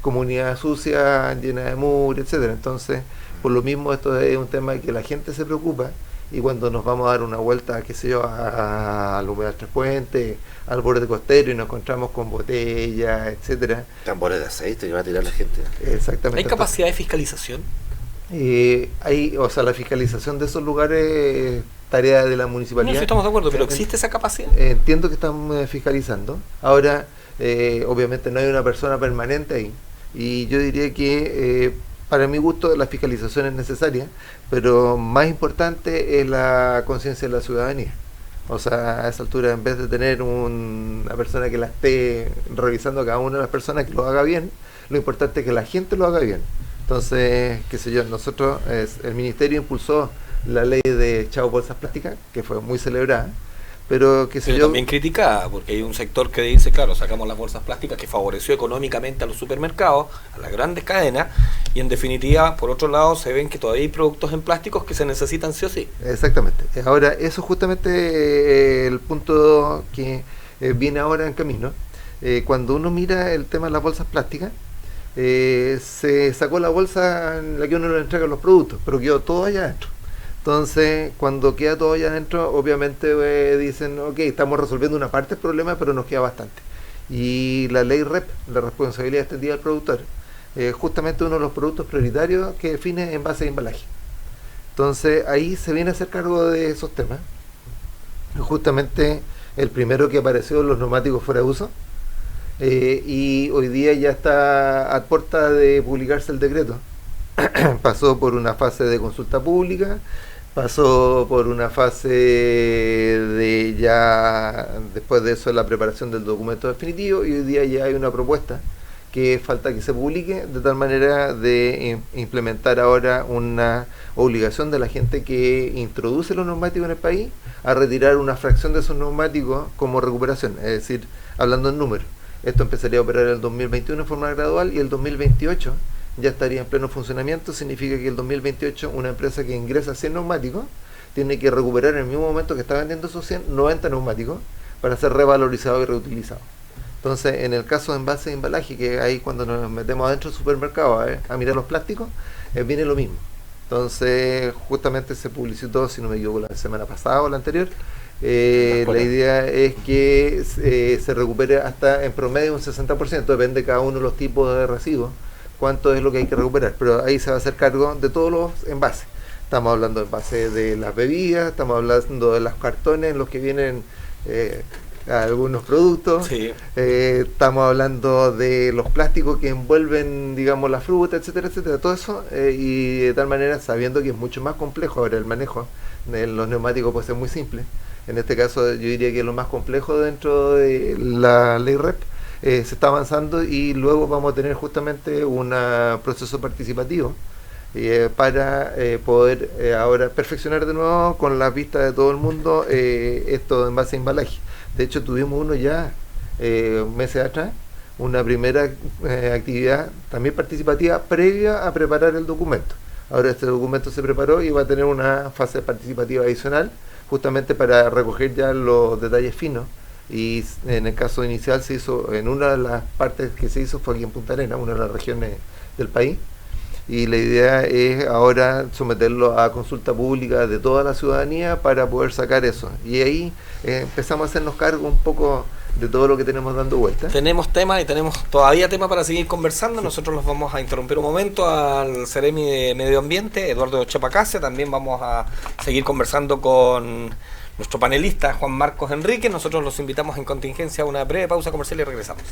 comunidad sucia, llena de mugre, etcétera. Entonces, por lo mismo, esto es un tema que la gente se preocupa, y cuando nos vamos a dar una vuelta, qué sé yo, al humedal Tres Puentes, al borde costero, y nos encontramos con botellas, etcétera. Tambores de aceite que va a tirar la gente. Exactamente. ¿Hay capacidad de fiscalización? La fiscalización de esos lugares es tarea de la municipalidad. No, sí estamos de acuerdo, pero ¿existe esa capacidad? Entiendo que están fiscalizando. Ahora, obviamente no hay una persona permanente ahí. Y yo diría que, para mi gusto, la fiscalización es necesaria, pero más importante es la conciencia de la ciudadanía. O sea, a esa altura, en vez de tener una persona que la esté revisando a cada una de las personas que lo haga bien, lo importante es que la gente lo haga bien. Entonces, qué sé yo, nosotros, el Ministerio impulsó la ley de chao bolsas plásticas, que fue muy celebrada, pero qué sé yo... también criticada, porque hay un sector que dice, claro, sacamos las bolsas plásticas, que favoreció económicamente a los supermercados, a las grandes cadenas, y en definitiva, por otro lado, se ven que todavía hay productos en plásticos que se necesitan sí o sí. Exactamente. Ahora, eso es justamente el punto que viene ahora en camino. Cuando uno mira el tema de las bolsas plásticas, se sacó la bolsa en la que uno le entrega los productos, pero quedó todo allá adentro. Entonces, cuando queda todo allá adentro, obviamente dicen, ok, estamos resolviendo una parte del problema, pero nos queda bastante. Y la ley REP, la responsabilidad extendida del productor, justamente uno de los productos prioritarios que define envase de embalaje. Entonces, ahí se viene a hacer cargo de esos temas. Justamente el primero que apareció, los neumáticos fuera de uso, y hoy día ya está a puerta de publicarse el decreto. Pasó por una fase de consulta pública, pasó por una fase de ya, después de eso, la preparación del documento definitivo, y hoy día ya hay una propuesta que falta que se publique, de tal manera de implementar ahora una obligación de la gente que introduce los neumáticos en el país a retirar una fracción de esos neumáticos como recuperación, es decir, hablando en números. Esto empezaría a operar el 2021 en forma gradual, y el 2028 ya estaría en pleno funcionamiento. Significa que el 2028 una empresa que ingresa 100 neumáticos tiene que recuperar en el mismo momento que está vendiendo esos 100, 90 neumáticos para ser revalorizado y reutilizado. Entonces, en el caso de envase de embalaje, que ahí cuando nos metemos adentro del supermercado a mirar los plásticos, viene lo mismo. Entonces, justamente se publicitó, si no me equivoco, la semana pasada o la anterior. La idea es que se recupere hasta en promedio un 60%, depende de cada uno de los tipos de residuos, cuánto es lo que hay que recuperar, pero ahí se va a hacer cargo de todos los envases. Estamos hablando de envases de las bebidas, estamos hablando de los cartones en los que vienen algunos productos, sí. Estamos hablando de los plásticos que envuelven, digamos, la fruta, etcétera, etcétera, todo eso, y de tal manera, sabiendo que es mucho más complejo ahora el manejo de los neumáticos, puede ser muy simple. En este caso, yo diría que lo más complejo dentro de la ley REP se está avanzando, y luego vamos a tener justamente un proceso participativo para poder ahora perfeccionar de nuevo con la vista de todo el mundo esto en base a embalaje. De hecho, tuvimos uno ya meses atrás, una primera actividad también participativa previa a preparar el documento. Ahora este documento se preparó y va a tener una fase participativa adicional, justamente para recoger ya los detalles finos. Y en el caso inicial se hizo, en una de las partes que se hizo fue aquí en Punta Arenas, una de las regiones del país, y la idea es ahora someterlo a consulta pública de toda la ciudadanía para poder sacar eso, y ahí empezamos a hacernos cargo un poco de todo lo que tenemos dando vueltas. Tenemos temas y tenemos todavía temas para seguir conversando. Nosotros los vamos a interrumpir un momento al Seremi de Medio Ambiente, Eduardo Chapacase. También vamos a seguir conversando con nuestro panelista Juan Marcos Enrique. Nosotros los invitamos en contingencia a una breve pausa comercial y regresamos.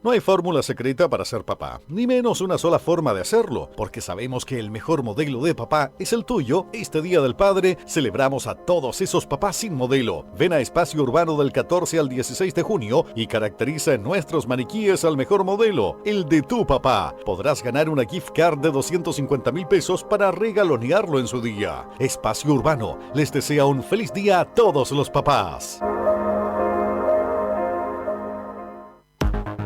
No hay fórmula secreta para ser papá, ni menos una sola forma de hacerlo, porque sabemos que el mejor modelo de papá es el tuyo. Este Día del Padre celebramos a todos esos papás sin modelo. Ven a Espacio Urbano del 14 al 16 de junio y caracteriza en nuestros maniquíes al mejor modelo, el de tu papá. Podrás ganar una gift card de 250,000 pesos para regalonearlo en su día. Espacio Urbano les desea un feliz día a todos los papás.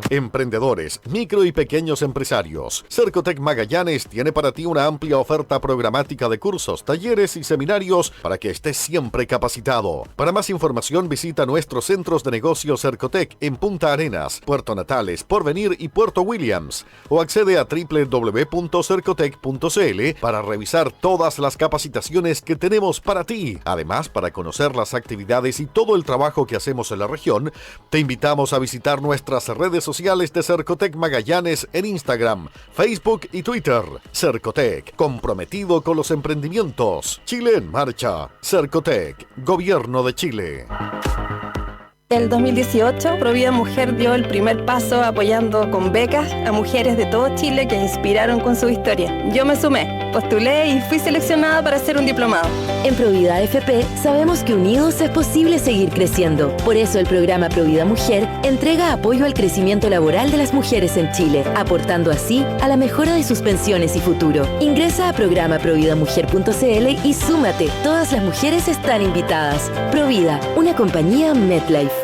Emprendedores, micro y pequeños empresarios. Cercotec Magallanes tiene para ti una amplia oferta programática de cursos, talleres y seminarios para que estés siempre capacitado. Para más información visita nuestros centros de negocios Cercotec en Punta Arenas, Puerto Natales, Porvenir y Puerto Williams o accede a www.cercotec.cl para revisar todas las capacitaciones que tenemos para ti. Además, para conocer las actividades y todo el trabajo que hacemos en la región, te invitamos a visitar nuestras redes sociales de Cercotec Magallanes en Instagram, Facebook y Twitter. Cercotec, comprometido con los emprendimientos. Chile en marcha. Cercotec, Gobierno de Chile. El 2018, Provida Mujer dio el primer paso apoyando con becas a mujeres de todo Chile que inspiraron con su historia. Yo me sumé, postulé y fui seleccionada para hacer un diplomado. En Provida AFP sabemos que unidos es posible seguir creciendo. Por eso el programa Provida Mujer entrega apoyo al crecimiento laboral de las mujeres en Chile, aportando así a la mejora de sus pensiones y futuro. Ingresa a programaprovidamujer.cl y súmate. Todas las mujeres están invitadas. Provida, una compañía MetLife.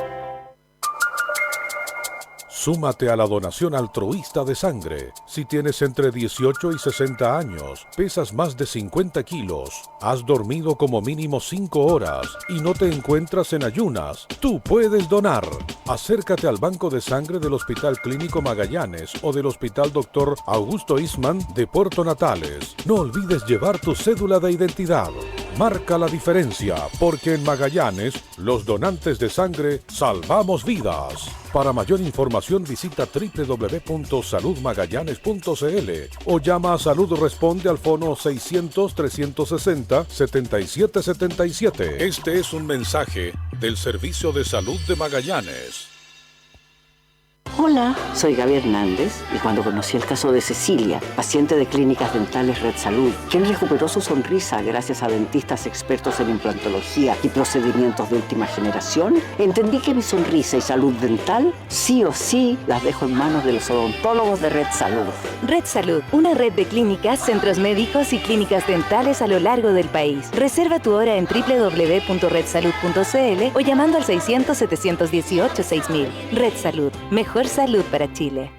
Súmate a la donación altruista de sangre. Si tienes entre 18 y 60 años, pesas más de 50 kilos, has dormido como mínimo 5 horas y no te encuentras en ayunas, tú puedes donar. Acércate al Banco de Sangre del Hospital Clínico Magallanes o del Hospital Dr. Augusto Isman de Puerto Natales. No olvides llevar tu cédula de identidad. Marca la diferencia, porque en Magallanes, los donantes de sangre salvamos vidas. Para mayor información visita www.saludmagallanes.cl o llama a Salud Responde al fono 600-360-7777. Este es un mensaje del Servicio de Salud de Magallanes. Hola, soy Gaby Hernández y cuando conocí el caso de Cecilia, paciente de Clínicas Dentales Red Salud, quien recuperó su sonrisa gracias a dentistas expertos en implantología y procedimientos de última generación, entendí que mi sonrisa y salud dental sí o sí las dejo en manos de los odontólogos de Red Salud. Red Salud, una red de clínicas, centros médicos y clínicas dentales a lo largo del país. Reserva tu hora en www.redsalud.cl o llamando al 600-718-6000. Red Salud, mejor salud para Chile.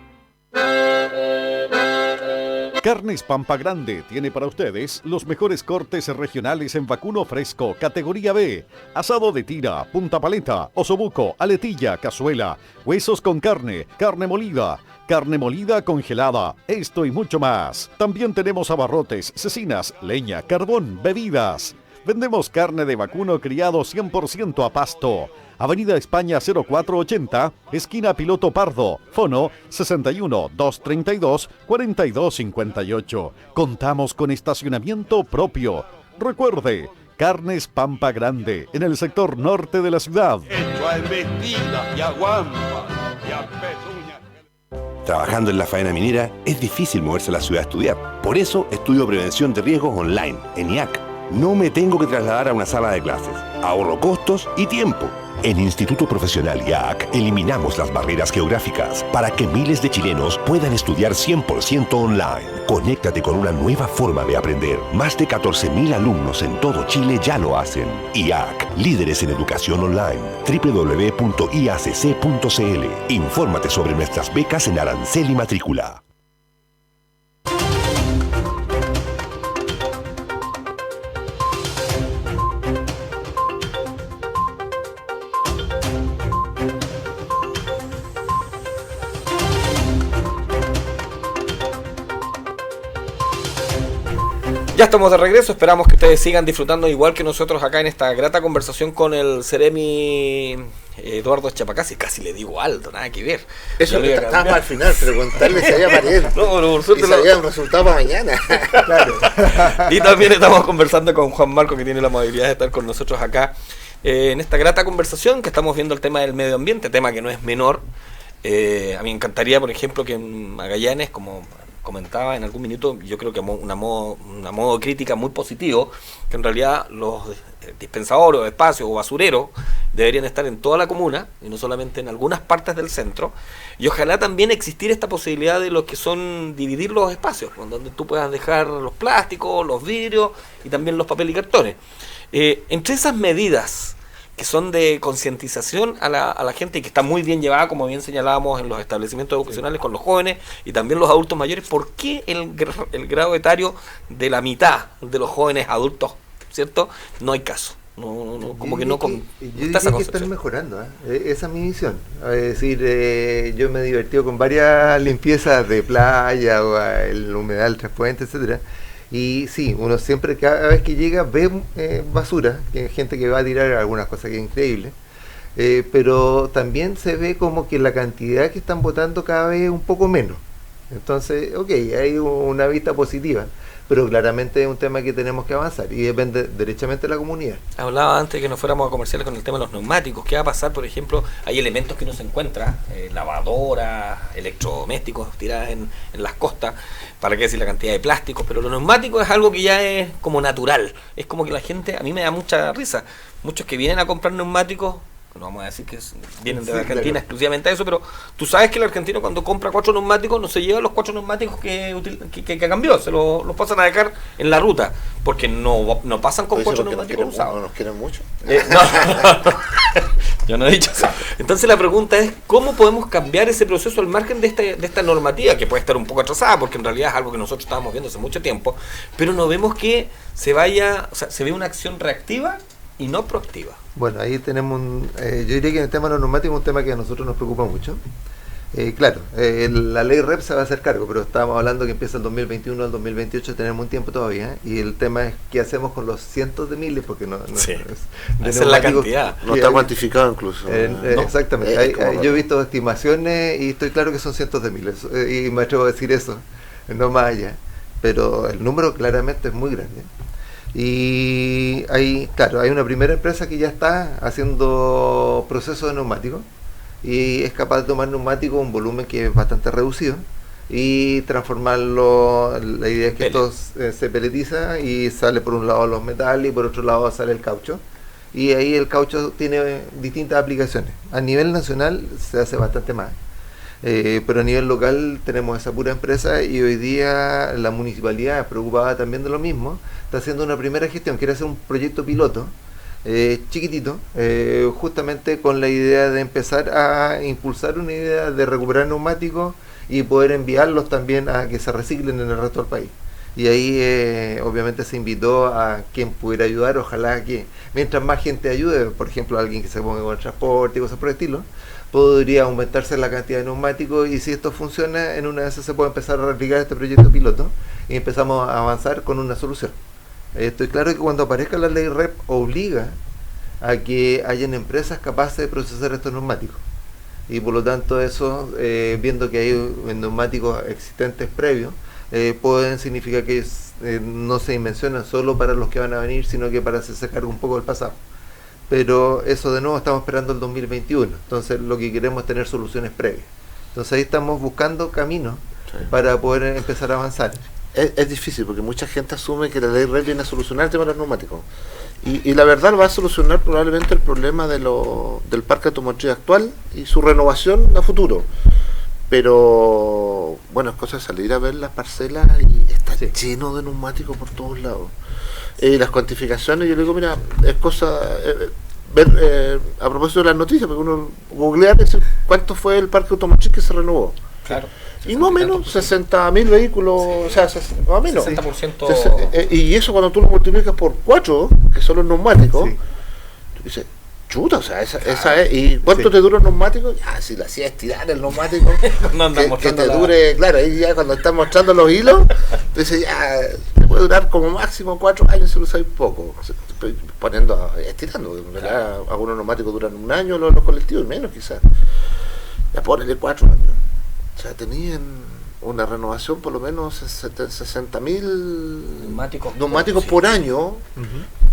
Carnes Pampa Grande tiene para ustedes los mejores cortes regionales en vacuno fresco, categoría B, asado de tira, punta paleta, osobuco, aletilla, cazuela, huesos con carne, carne molida congelada, esto y mucho más. También tenemos abarrotes, cecinas, leña, carbón, bebidas. Vendemos carne de vacuno criado 100% a pasto. Avenida España 0480, esquina Piloto Pardo, fono 61-232-4258. Contamos con estacionamiento propio. Recuerde, Carnes Pampa Grande, en el sector norte de la ciudad. Trabajando en la faena minera es difícil moverse a la ciudad a estudiar. Por eso estudio prevención de riesgos online en IAC. No me tengo que trasladar a una sala de clases. Ahorro costos y tiempo. En Instituto Profesional IAC eliminamos las barreras geográficas para que miles de chilenos puedan estudiar 100% online. Conéctate con una nueva forma de aprender. Más de 14.000 alumnos en todo Chile ya lo hacen. IAC, líderes en educación online. www.iacc.cl. Infórmate sobre nuestras becas en arancel y matrícula. Ya estamos de regreso, esperamos que ustedes sigan disfrutando igual que nosotros acá en esta grata conversación con el Seremi Eduardo Chapacasi. Casi le digo Aldo, nada que ver. Eso que estaba al final, preguntarle si había parido. No, por suerte y si había un resultado para mañana. Claro. Y también estamos conversando con Juan Marco, que tiene la amabilidad de estar con nosotros acá en esta grata conversación, que estamos viendo el tema del medio ambiente, tema que no es menor. A mí me encantaría, por ejemplo, que en Magallanes, como comentaba en algún minuto, yo creo que una modo crítica muy positivo, que en realidad los dispensadores o espacios o basureros deberían estar en toda la comuna y no solamente en algunas partes del centro, y ojalá también existir esta posibilidad de lo que son dividir los espacios, donde tú puedas dejar los plásticos, los vidrios y también los papel y cartones. Entre esas medidas, que son de concientización a la gente y que está muy bien llevada, como bien señalábamos, en los establecimientos educacionales con los jóvenes y también los adultos mayores. ¿Por qué el grado etario de la mitad de los jóvenes adultos, cierto? No hay caso. No, como que no yo diría que están mejorando, esa es mi visión. Es decir, yo me he divertido con varias limpiezas de playa o el humedal Tres Puentes, etcétera. Y sí, uno siempre, cada vez que llega, ve basura, que hay gente que va a tirar algunas cosas que es increíble, pero también se ve como que la cantidad que están botando cada vez es un poco menos. Entonces, ok, hay una vista positiva, pero claramente es un tema que tenemos que avanzar y depende derechamente de la comunidad. Hablaba antes que nos fuéramos a comerciales con el tema de los neumáticos. ¿Qué va a pasar, por ejemplo? Hay elementos que uno se encuentra, lavadoras, electrodomésticos tiradas en las costas, para qué decir la cantidad de plásticos, pero los neumáticos es algo que ya es como natural. Es como que la gente, a mí me da mucha risa, muchos que vienen a comprar neumáticos, no vamos a decir que vienen de la Argentina, claro, exclusivamente a eso, pero tú sabes que el argentino cuando compra 4 neumáticos no se lleva los 4 neumáticos que cambió, se los pasan a dejar en la ruta, porque no pasan con 4 neumáticos usados. ¿No nos quieren mucho? No, yo no he dicho eso. Entonces la pregunta es, ¿cómo podemos cambiar ese proceso al margen de esta normativa, que puede estar un poco atrasada, porque en realidad es algo que nosotros estábamos viendo hace mucho tiempo, pero no vemos que se ve una acción reactiva y no proactiva? Bueno, ahí tenemos yo diría que el tema de los neumáticos es un tema que a nosotros nos preocupa mucho. Claro, la ley REP se va a hacer cargo, pero estábamos hablando que empieza el 2021 al 2028, tenemos un tiempo todavía, y el tema es qué hacemos con los cientos de miles, porque esa es la cantidad. No está cuantificado incluso. ¿No? Exactamente, yo he visto estimaciones y estoy claro que son cientos de miles, y me atrevo a decir eso, no más allá, pero el número claramente es muy grande. Y hay una primera empresa que ya está haciendo procesos de neumáticos y es capaz de tomar neumáticos un volumen que es bastante reducido y transformarlo. La idea es que esto se peletiza y sale por un lado los metales y por otro lado sale el caucho, y ahí el caucho tiene distintas aplicaciones. A nivel nacional se hace bastante más, pero a nivel local tenemos esa pura empresa, y hoy día la municipalidad, preocupada también de lo mismo, está haciendo una primera gestión, quiere hacer un proyecto piloto chiquitito, justamente con la idea de empezar a impulsar una idea de recuperar neumáticos y poder enviarlos también a que se reciclen en el resto del país. Y ahí obviamente se invitó a quien pudiera ayudar. Ojalá que mientras más gente ayude, por ejemplo alguien que se ponga con el transporte y cosas por el estilo, podría aumentarse la cantidad de neumáticos, y si esto funciona, en una de esas se puede empezar a replicar este proyecto piloto y empezamos a avanzar con una solución. Estoy claro que cuando aparezca la ley REP obliga a que hayan empresas capaces de procesar estos neumáticos, y por lo tanto eso, viendo que hay neumáticos existentes previos, pueden significar que no se dimensionan solo para los que van a venir, sino que para hacerse cargo un poco del pasado. Pero eso de nuevo estamos esperando el 2021, entonces lo que queremos es tener soluciones previas. Entonces ahí estamos buscando caminos para poder empezar a avanzar. Es difícil porque mucha gente asume que la ley REP viene a solucionar el tema de los neumáticos, y la verdad va a solucionar probablemente el problema del parque automotriz actual y su renovación a futuro. Pero bueno, es cosa de salir a ver las parcelas y está lleno de neumáticos por todos lados. Las cuantificaciones, yo le digo, mira, es cosa ver, a propósito de las noticias, porque uno googlea cuánto fue el parque automotriz que se renovó. Claro. Y no menos, 60.000 vehículos, o sea, más o menos. 60%. Y eso cuando tú lo multiplicas por 4, que son los neumáticos, tú dices, chuta, o sea, esa es. ¿Y cuánto te dura un neumático? Ya, si lo hacías estirar el neumático, que te dure, claro, ahí ya cuando estás mostrando los hilos, entonces ya te puede durar como máximo 4 años si lo usáis poco, estirando, ¿verdad? Algunos neumáticos duran 1 año, los colectivos, y menos quizás. Ya ponele 4 años. O sea, tenían una renovación por lo menos 60.000 neumáticos por año.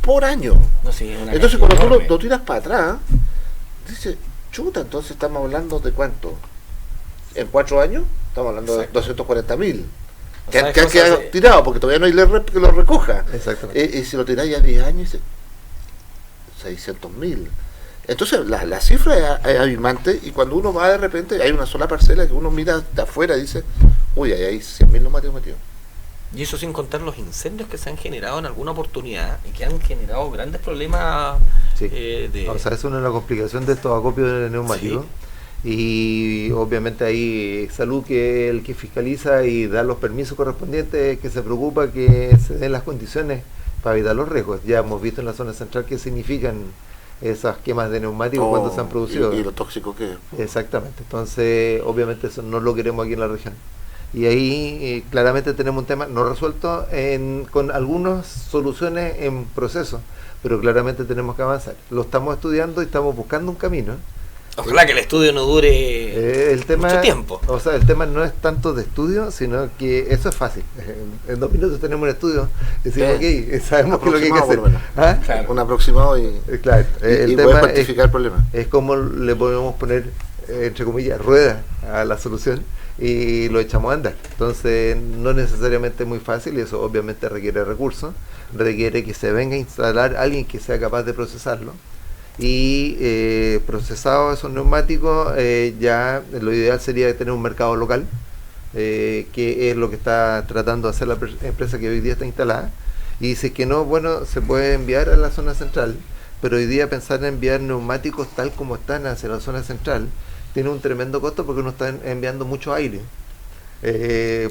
Por año. No, sí, entonces cuando tú lo tiras para atrás, dices, chuta, entonces estamos hablando de cuánto. En 4 años estamos hablando de 240.000 que han quedado tirados, porque todavía no hay ley REP que lo recoja. Exactamente. Y si lo tiráis a 10 años, 600.000. Entonces la cifra es abismante, y cuando uno va de repente, hay una sola parcela que uno mira de afuera y dice, uy, ahí hay 100.000 neumáticos metidos. Y eso sin contar los incendios que se han generado en alguna oportunidad y que han generado grandes problemas. Sí. O sea, es una complicación de estos acopios de neumáticos. Sí. Y obviamente ahí Salud, que es el que fiscaliza y da los permisos correspondientes, que se preocupa que se den las condiciones para evitar los riesgos. Ya hemos visto en la zona central qué significan esas quemas de neumáticos cuando se han producido. Y lo tóxico que es. Exactamente. Entonces, obviamente eso no lo queremos aquí en la región. Y ahí claramente tenemos un tema no resuelto con algunas soluciones en proceso, pero claramente tenemos que avanzar. Lo estamos estudiando y estamos buscando un camino. Ojalá que el estudio no dure mucho tiempo. O sea, el tema no es tanto de estudio, sino que eso es fácil. En 2 minutos tenemos un estudio, decimos, ok, sabemos qué es lo que hay que hacer. Claro. Un aproximado y, claro. El tema cuantificar el problema. Es como le podemos poner, entre comillas, rueda a la solución y lo echamos a andar. Entonces no necesariamente es muy fácil y eso obviamente requiere recursos, requiere que se venga a instalar alguien que sea capaz de procesarlo y procesados esos neumáticos, ya lo ideal sería tener un mercado local, que es lo que está tratando de hacer la empresa que hoy día está instalada, y si es que no, bueno, se puede enviar a la zona central, pero hoy día pensar en enviar neumáticos tal como están hacia la zona central tiene un tremendo costo porque uno está enviando mucho aire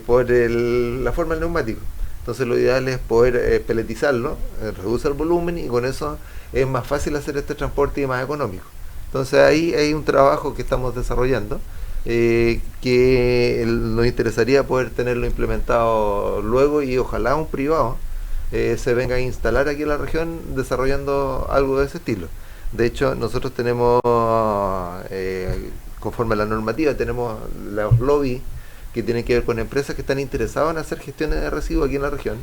por la forma del neumático. Entonces lo ideal es poder peletizarlo, reduce el volumen y con eso es más fácil hacer este transporte y más económico. Entonces ahí hay un trabajo que estamos desarrollando, que nos interesaría poder tenerlo implementado luego y ojalá un privado se venga a instalar aquí en la región desarrollando algo de ese estilo. De hecho, nosotros tenemos, conforme a la normativa, tenemos los lobbies que tienen que ver con empresas que están interesadas en hacer gestiones de residuos aquí en la región,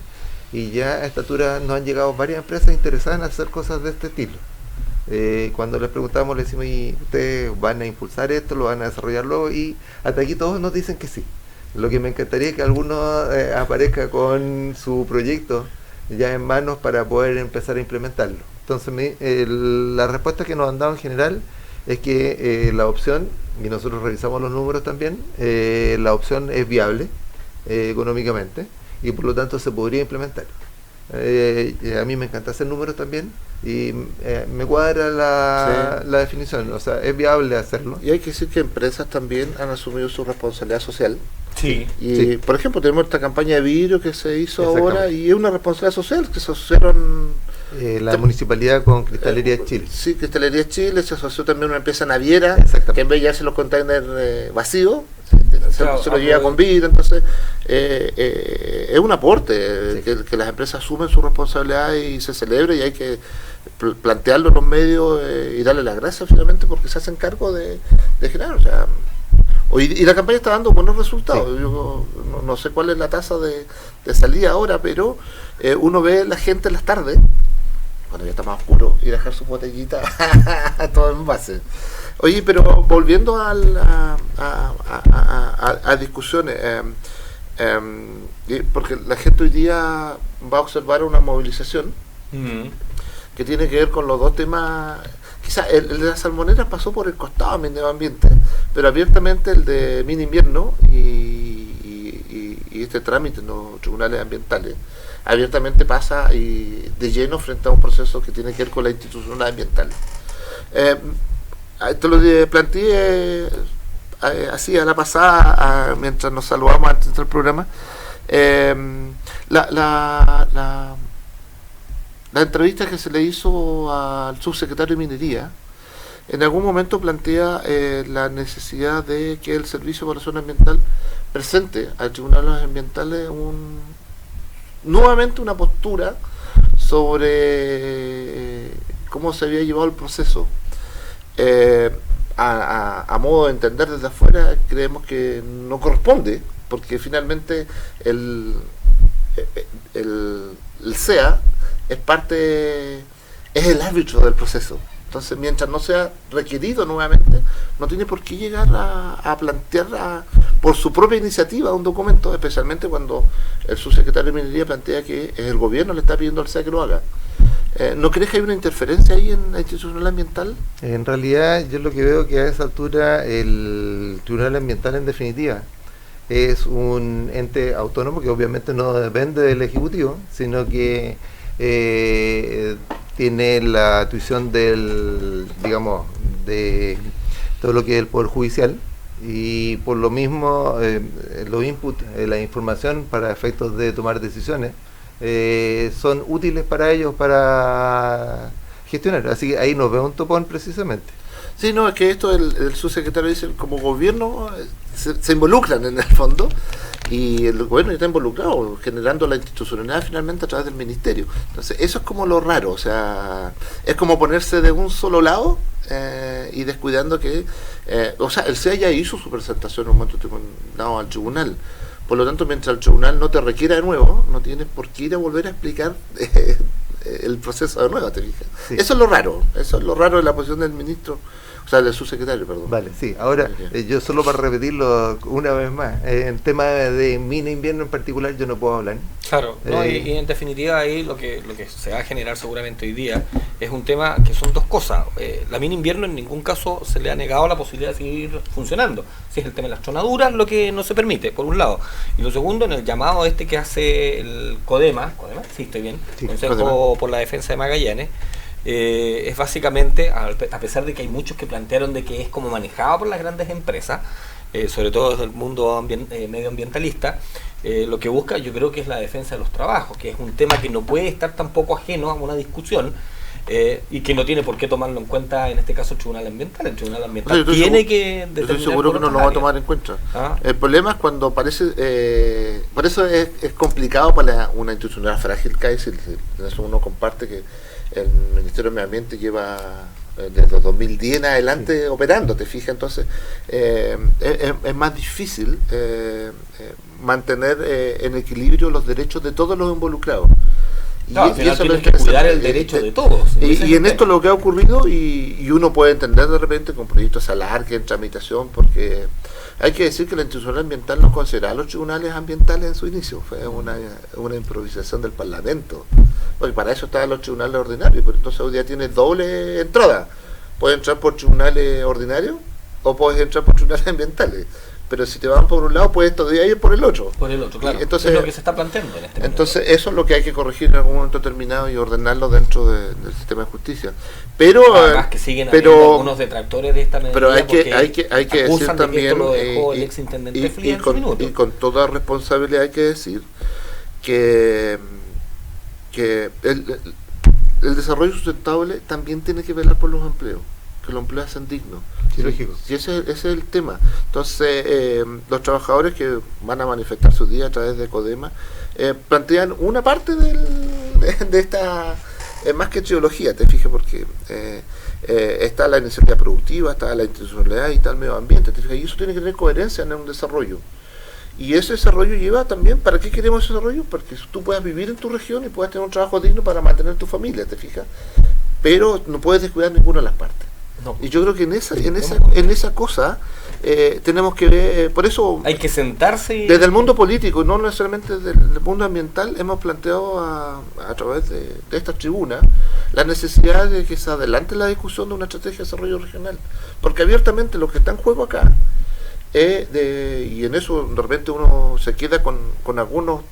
y ya a esta altura nos han llegado varias empresas interesadas en hacer cosas de este estilo. Cuando les preguntamos, les decimos, ¿y ustedes van a impulsar esto, lo van a desarrollar luego? Y hasta aquí todos nos dicen que sí. Lo que me encantaría es que alguno aparezca con su proyecto ya en manos para poder empezar a implementarlo. Entonces la respuesta que nos han dado en general es que la opción, y nosotros revisamos los números también, la opción es viable económicamente y por lo tanto se podría implementar. A mí me encanta hacer números también y me cuadra la definición, o sea, es viable hacerlo. Y hay que decir que empresas también han asumido su responsabilidad social. Sí. Y por ejemplo tenemos esta campaña de vidrio que se hizo ahora y es una responsabilidad social que se asociaron la municipalidad con Cristalería Chile. Sí, Cristalería Chile, se asoció también una empresa naviera que en vez de llevarse los containers vacíos se lo lleva con vidrio. Entonces es un aporte que las empresas asumen su responsabilidad y se celebre, y hay que plantearlo en los medios y darle las gracias finalmente porque se hacen cargo de generar, o sea, y la campaña está dando buenos resultados. Sí. Yo no sé cuál es la tasa de salida ahora, pero uno ve la gente en las tardes, cuando ya está más oscuro, y dejar sus botellitas todo en base. Oye, pero volviendo a discusiones, porque la gente hoy día va a observar una movilización que tiene que ver con los dos temas. Quizás el de las salmoneras pasó por el costado del medio ambiente, pero abiertamente el de mini invierno y este trámite en los tribunales ambientales abiertamente pasa y de lleno frente a un proceso que tiene que ver con la institucionalidad ambiental. Esto lo planteé así a la pasada, mientras nos saludamos antes del programa. La entrevista que se le hizo al subsecretario de Minería en algún momento plantea la necesidad de que el Servicio de Evaluación Ambiental presente al Tribunal Ambientales nuevamente una postura sobre cómo se había llevado el proceso. A modo de entender desde afuera, creemos que no corresponde, porque finalmente el CEA es el árbitro del proceso. Entonces, mientras no sea requerido nuevamente, no tiene por qué llegar a plantear por su propia iniciativa un documento, especialmente cuando el subsecretario de Minería plantea que el gobierno le está pidiendo al CEA que lo haga. ¿No crees que hay una interferencia ahí en la institucional ambiental? En realidad, yo lo que veo que a esa altura el Tribunal Ambiental, en definitiva, es un ente autónomo que obviamente no depende del Ejecutivo, sino que tiene la tuición del, digamos, de todo lo que es el Poder Judicial, y por lo mismo los inputs, la información para efectos de tomar decisiones son útiles para ellos para gestionar. Así que ahí nos ve un topón precisamente. Sí, no, es que esto el subsecretario dice, como gobierno se involucran en el fondo, y el gobierno está involucrado generando la institucionalidad finalmente a través del ministerio. Entonces eso es como lo raro, o sea, es como ponerse de un solo lado y descuidando que o sea, el CEA ya hizo su presentación en un momento determinado al tribunal. Por lo tanto, mientras el tribunal no te requiera de nuevo, no tienes por qué ir a volver a explicar el proceso de nuevo, ¿te fijas? Sí. Eso es lo raro de la posición del ministro, o sea, del subsecretario, perdón. Vale, sí. Ahora, yo solo para repetirlo una vez más, en tema de mina invierno en particular yo no puedo hablar. Claro, no, y en definitiva ahí lo que se va a generar seguramente hoy día es un tema que son dos cosas. La mina invierno en ningún caso se le ha negado la posibilidad de seguir funcionando. Si es el tema de las tronaduras lo que no se permite, por un lado. Y lo segundo, en el llamado que hace el CODEMA, sí, estoy bien, sí, Consejo CODEMA por la Defensa de Magallanes, es básicamente, a pesar de que hay muchos que plantearon de que es como manejado por las grandes empresas, sobre todo desde el mundo medioambientalista, lo que busca yo creo que es la defensa de los trabajos, que es un tema que no puede estar tampoco ajeno a una discusión y que no tiene por qué tomarlo en cuenta en este caso el Tribunal Ambiental. El Tribunal Ambiental tiene que determinar. Estoy seguro que no lo va a tomar en cuenta. El problema es cuando parece, por eso es complicado para una institucionalidad frágil, Kaiser. Eso uno comparte que el Ministerio de Medio Ambiente lleva desde 2010 en adelante operando, te fijas, entonces es más difícil mantener en equilibrio los derechos de todos los involucrados. No, y eso tienes que cuidar el derecho de todos. Y en esto lo que ha ocurrido, y uno puede entender de repente con proyectos se alarguen en tramitación, porque hay que decir que la institucionalidad ambiental no consideraba los tribunales ambientales en su inicio, fue una improvisación del Parlamento, porque para eso estaban los tribunales ordinarios, pero entonces hoy día tiene doble entrada, puedes entrar por tribunales ordinarios o puedes entrar por tribunales ambientales. Pero si te van por un lado, puedes todavía ir por el otro. Por el otro, claro. Entonces, es lo que se está planteando en este momento. Entonces, eso es lo que hay que corregir en algún momento determinado y ordenarlo dentro del sistema de justicia. Pero además que siguen habiendo algunos detractores de esta medida. Pero hay que decir también, esto lo dejó el exintendente Flia en su minuto. Y con toda responsabilidad hay que decir que el desarrollo sustentable también tiene que velar por los empleos, que los empleos sean dignos. Sí, lógico. Y ese es el tema. Entonces, los trabajadores que van a manifestar su día a través de CODEMA plantean una parte de esta, más que teología, te fijas, porque está la iniciativa productiva, está la institucionalidad y está el medio ambiente, te fijas, y eso tiene que tener coherencia en un desarrollo. Y ese desarrollo lleva también, ¿para qué queremos ese desarrollo? Para que tú puedas vivir en tu región y puedas tener un trabajo digno para mantener tu familia, te fijas. Pero no puedes descuidar ninguna de las partes. No. Y yo creo que en esa cosa tenemos que ver, por eso hay que sentarse desde el mundo político, no necesariamente desde el mundo ambiental, hemos planteado a través de esta tribuna la necesidad de que se adelante la discusión de una estrategia de desarrollo regional, porque abiertamente lo que está en juego acá y en eso de repente uno se queda con algunos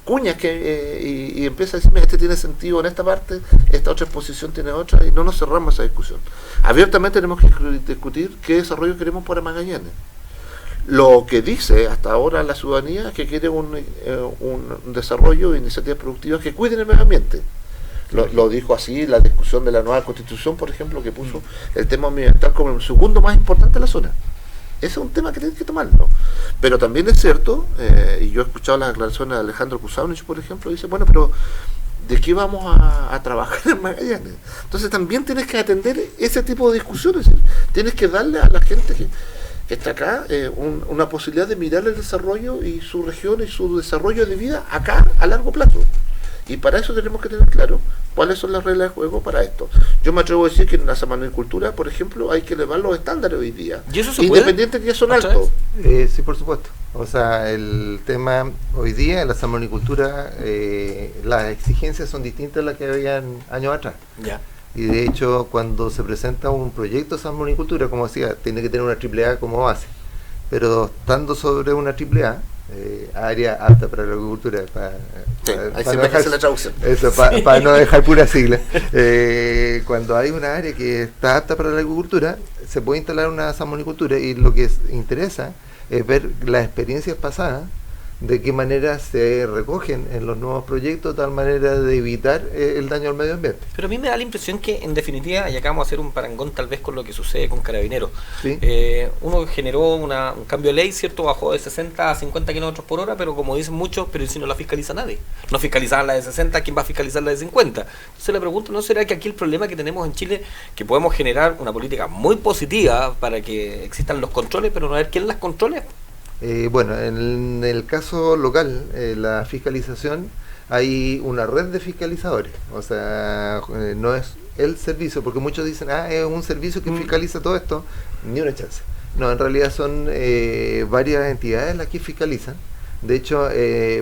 cuñas y empieza a decir, mira, este tiene sentido en esta parte, esta otra exposición tiene otra, y no nos cerramos esa discusión. Abiertamente tenemos que discutir qué desarrollo queremos para Magallanes. Lo que dice hasta ahora la ciudadanía es que quiere un desarrollo de iniciativas productivas que cuiden el medio ambiente. Lo dijo así la discusión de la nueva constitución, por ejemplo, que puso el tema ambiental como el segundo más importante de la zona. Ese es un tema que tienes que tomarlo. Pero también es cierto, y yo he escuchado las declaraciones de Alejandro Kusaunich, por ejemplo, dice, bueno, pero ¿de qué vamos a trabajar en Magallanes? Entonces también tienes que atender ese tipo de discusiones. Tienes que darle a la gente que está acá una posibilidad de mirar el desarrollo y su región y su desarrollo de vida acá a largo plazo. Y para eso tenemos que tener claro cuáles son las reglas de juego para esto. Yo me atrevo a decir que en la salmonicultura, por ejemplo, hay que elevar los estándares hoy día. ¿Y eso se independiente que ya son altos? Sí, por supuesto. O sea, el tema hoy día en la salmonicultura, las exigencias son distintas a las que habían años atrás. Ya. Y de hecho, cuando se presenta un proyecto de salmonicultura, como decía, tiene que tener una AAA como base. pero estando sobre una AAA, área apta para la agricultura, Ahí se me hace la traducción. Eso, para no dejar pura sigla. Cuando hay una área que está apta para la agricultura, se puede instalar una salmonicultura, y lo que interesa es ver las experiencias pasadas, de qué manera se recogen en los nuevos proyectos, de tal manera de evitar el daño al medio ambiente. Pero a mí me da la impresión que, en definitiva, y acá vamos a hacer un parangón tal vez con lo que sucede con Carabineros, ¿Sí? Uno generó un cambio de ley, ¿cierto? Bajó de 60 a 50 kilómetros por hora, pero como dicen muchos, pero si no la fiscaliza nadie. No fiscalizaban la de 60, ¿quién va a fiscalizar la de 50? Entonces le pregunto, ¿no será que aquí el problema que tenemos en Chile, que podemos generar una política muy positiva para que existan los controles, pero no ver quién las controle? Bueno, en el caso local, la fiscalización, hay una red de fiscalizadores, o sea, no es el servicio, porque muchos dicen, es un servicio que fiscaliza todo esto, ni una chance. No, en realidad son varias entidades las que fiscalizan. De hecho,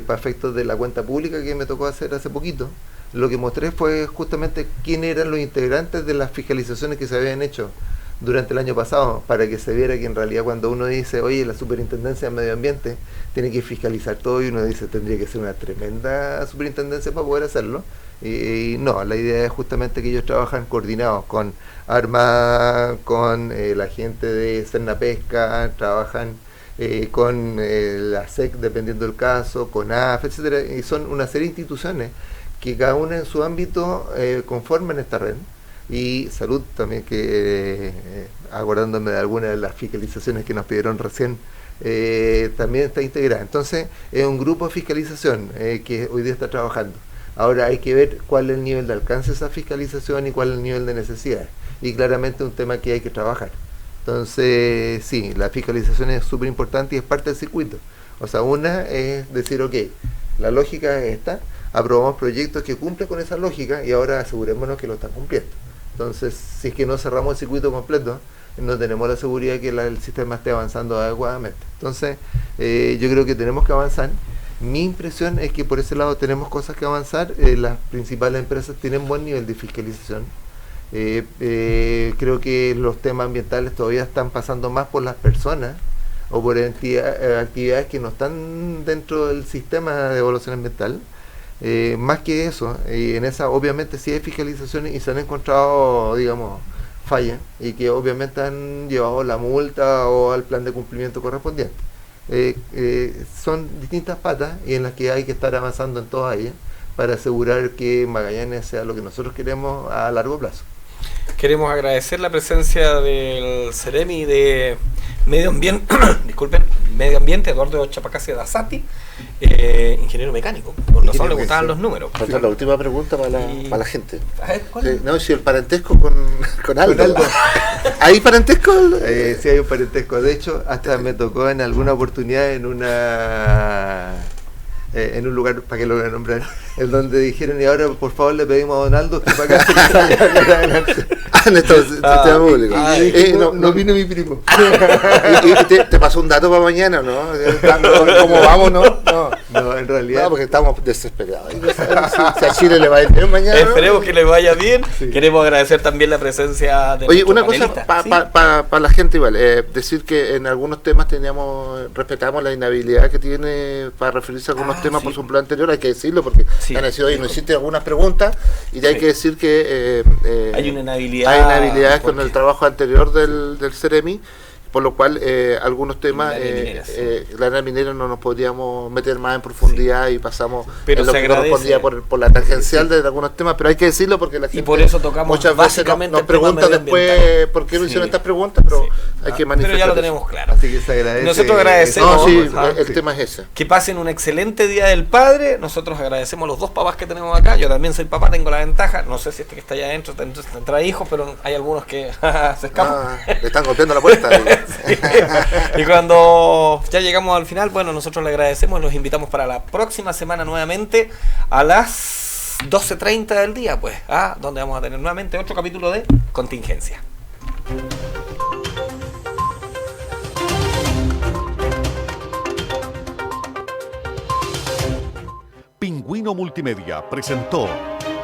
para efectos de la cuenta pública que me tocó hacer hace poquito, lo que mostré fue justamente quién eran los integrantes de las fiscalizaciones que se habían hecho durante el año pasado, para que se viera que en realidad cuando uno dice, oye, la Superintendencia de Medio Ambiente tiene que fiscalizar todo, y uno dice, tendría que ser una tremenda superintendencia para poder hacerlo, y no, la idea es justamente que ellos trabajan coordinados con ARMA, con la gente de Cernapesca, trabajan con la SEC dependiendo del caso, con AF, etcétera, y son una serie de instituciones que cada una en su ámbito conforman esta red. Y salud también, que acordándome de algunas de las fiscalizaciones que nos pidieron recién, también está integrada. Entonces es un grupo de fiscalización que hoy día está trabajando. Ahora hay que ver cuál es el nivel de alcance de esa fiscalización y cuál es el nivel de necesidad, y claramente es un tema que hay que trabajar. Entonces sí, la fiscalización es súper importante y es parte del circuito. O sea, una es decir, ok, la lógica es esta, aprobamos proyectos que cumplen con esa lógica y ahora asegurémonos que lo están cumpliendo. Entonces, si es que no cerramos el circuito completo, no tenemos la seguridad de que el sistema esté avanzando adecuadamente. Entonces, yo creo que tenemos que avanzar. Mi impresión es que por ese lado tenemos cosas que avanzar. Las principales empresas tienen buen nivel de fiscalización. Creo que los temas ambientales todavía están pasando más por las personas o por actividades que no están dentro del sistema de evaluación ambiental. Más que eso, en esa obviamente sí hay fiscalizaciones y se han encontrado, digamos, fallas, y que obviamente han llevado la multa o al plan de cumplimiento correspondiente. Son distintas patas y en las que hay que estar avanzando en todas ellas para asegurar que Magallanes sea lo que nosotros queremos a largo plazo. Queremos agradecer la presencia del Ceremi de Medio Ambiente, disculpen, Medio Ambiente, Eduardo Chapacase Dassati, ingeniero mecánico. Por razón le gustaban los números. Falta la última pregunta para la gente. A ver, ¿cuál? No, si el parentesco con Aldo. ¿Hay parentesco? Sí, hay un parentesco. De hecho, hasta me tocó en alguna oportunidad en un lugar, para que lo voy a nombrar, en donde dijeron, y ahora por favor le pedimos a Donaldo que para que se salga adelante. En estos sistema público. No vino mi primo. ¿Y te pasó un dato para mañana, no? ¿Cómo vamos, no? No, en realidad. No, porque estamos desesperados. Si a Chile le va a ir bien mañana. Esperemos que le vaya bien. Sí. Queremos agradecer también la presencia de. Oye, una cosa para la gente igual, decir que en algunos temas respetamos la inhabilidad que tiene para referirse a algunos temas por su plan anterior, hay que decirlo, porque han sido hoy, nos hiciste algunas preguntas y hay que decir que hay una inhabilidad. Hay inhabilidades con el trabajo anterior del Ceremi, por lo cual algunos temas la área minera no nos podíamos meter más en profundidad y pasamos pero en lo que correspondía por la tangencial de algunos temas, pero hay que decirlo porque la gente y por eso tocamos muchas veces nos pregunta después por qué no hicieron estas preguntas, pero hay que manifestar. Pero ya lo tenemos claro. Así que se agradece. Nosotros agradecemos. El tema es ese. Que pasen un excelente Día del Padre. Nosotros agradecemos los dos papás que tenemos acá. Yo también soy papá, tengo la ventaja. No sé si este que está allá adentro tendrá hijos, pero hay algunos que se escapan. Le están golpeando la puerta. Sí. Y cuando ya llegamos al final, bueno, nosotros le agradecemos y los invitamos para la próxima semana nuevamente a las 12:30 del día, pues, donde vamos a tener nuevamente otro capítulo de Contingencia. Pingüino Multimedia presentó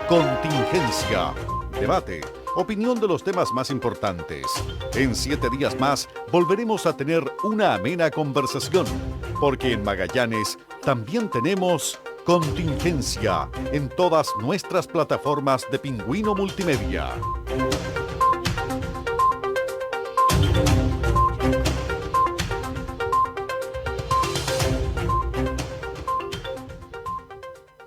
Contingencia, debate, opinión de los temas más importantes. En 7 días más volveremos a tener una amena conversación, porque en Magallanes también tenemos Contingencia en todas nuestras plataformas de Pingüino Multimedia.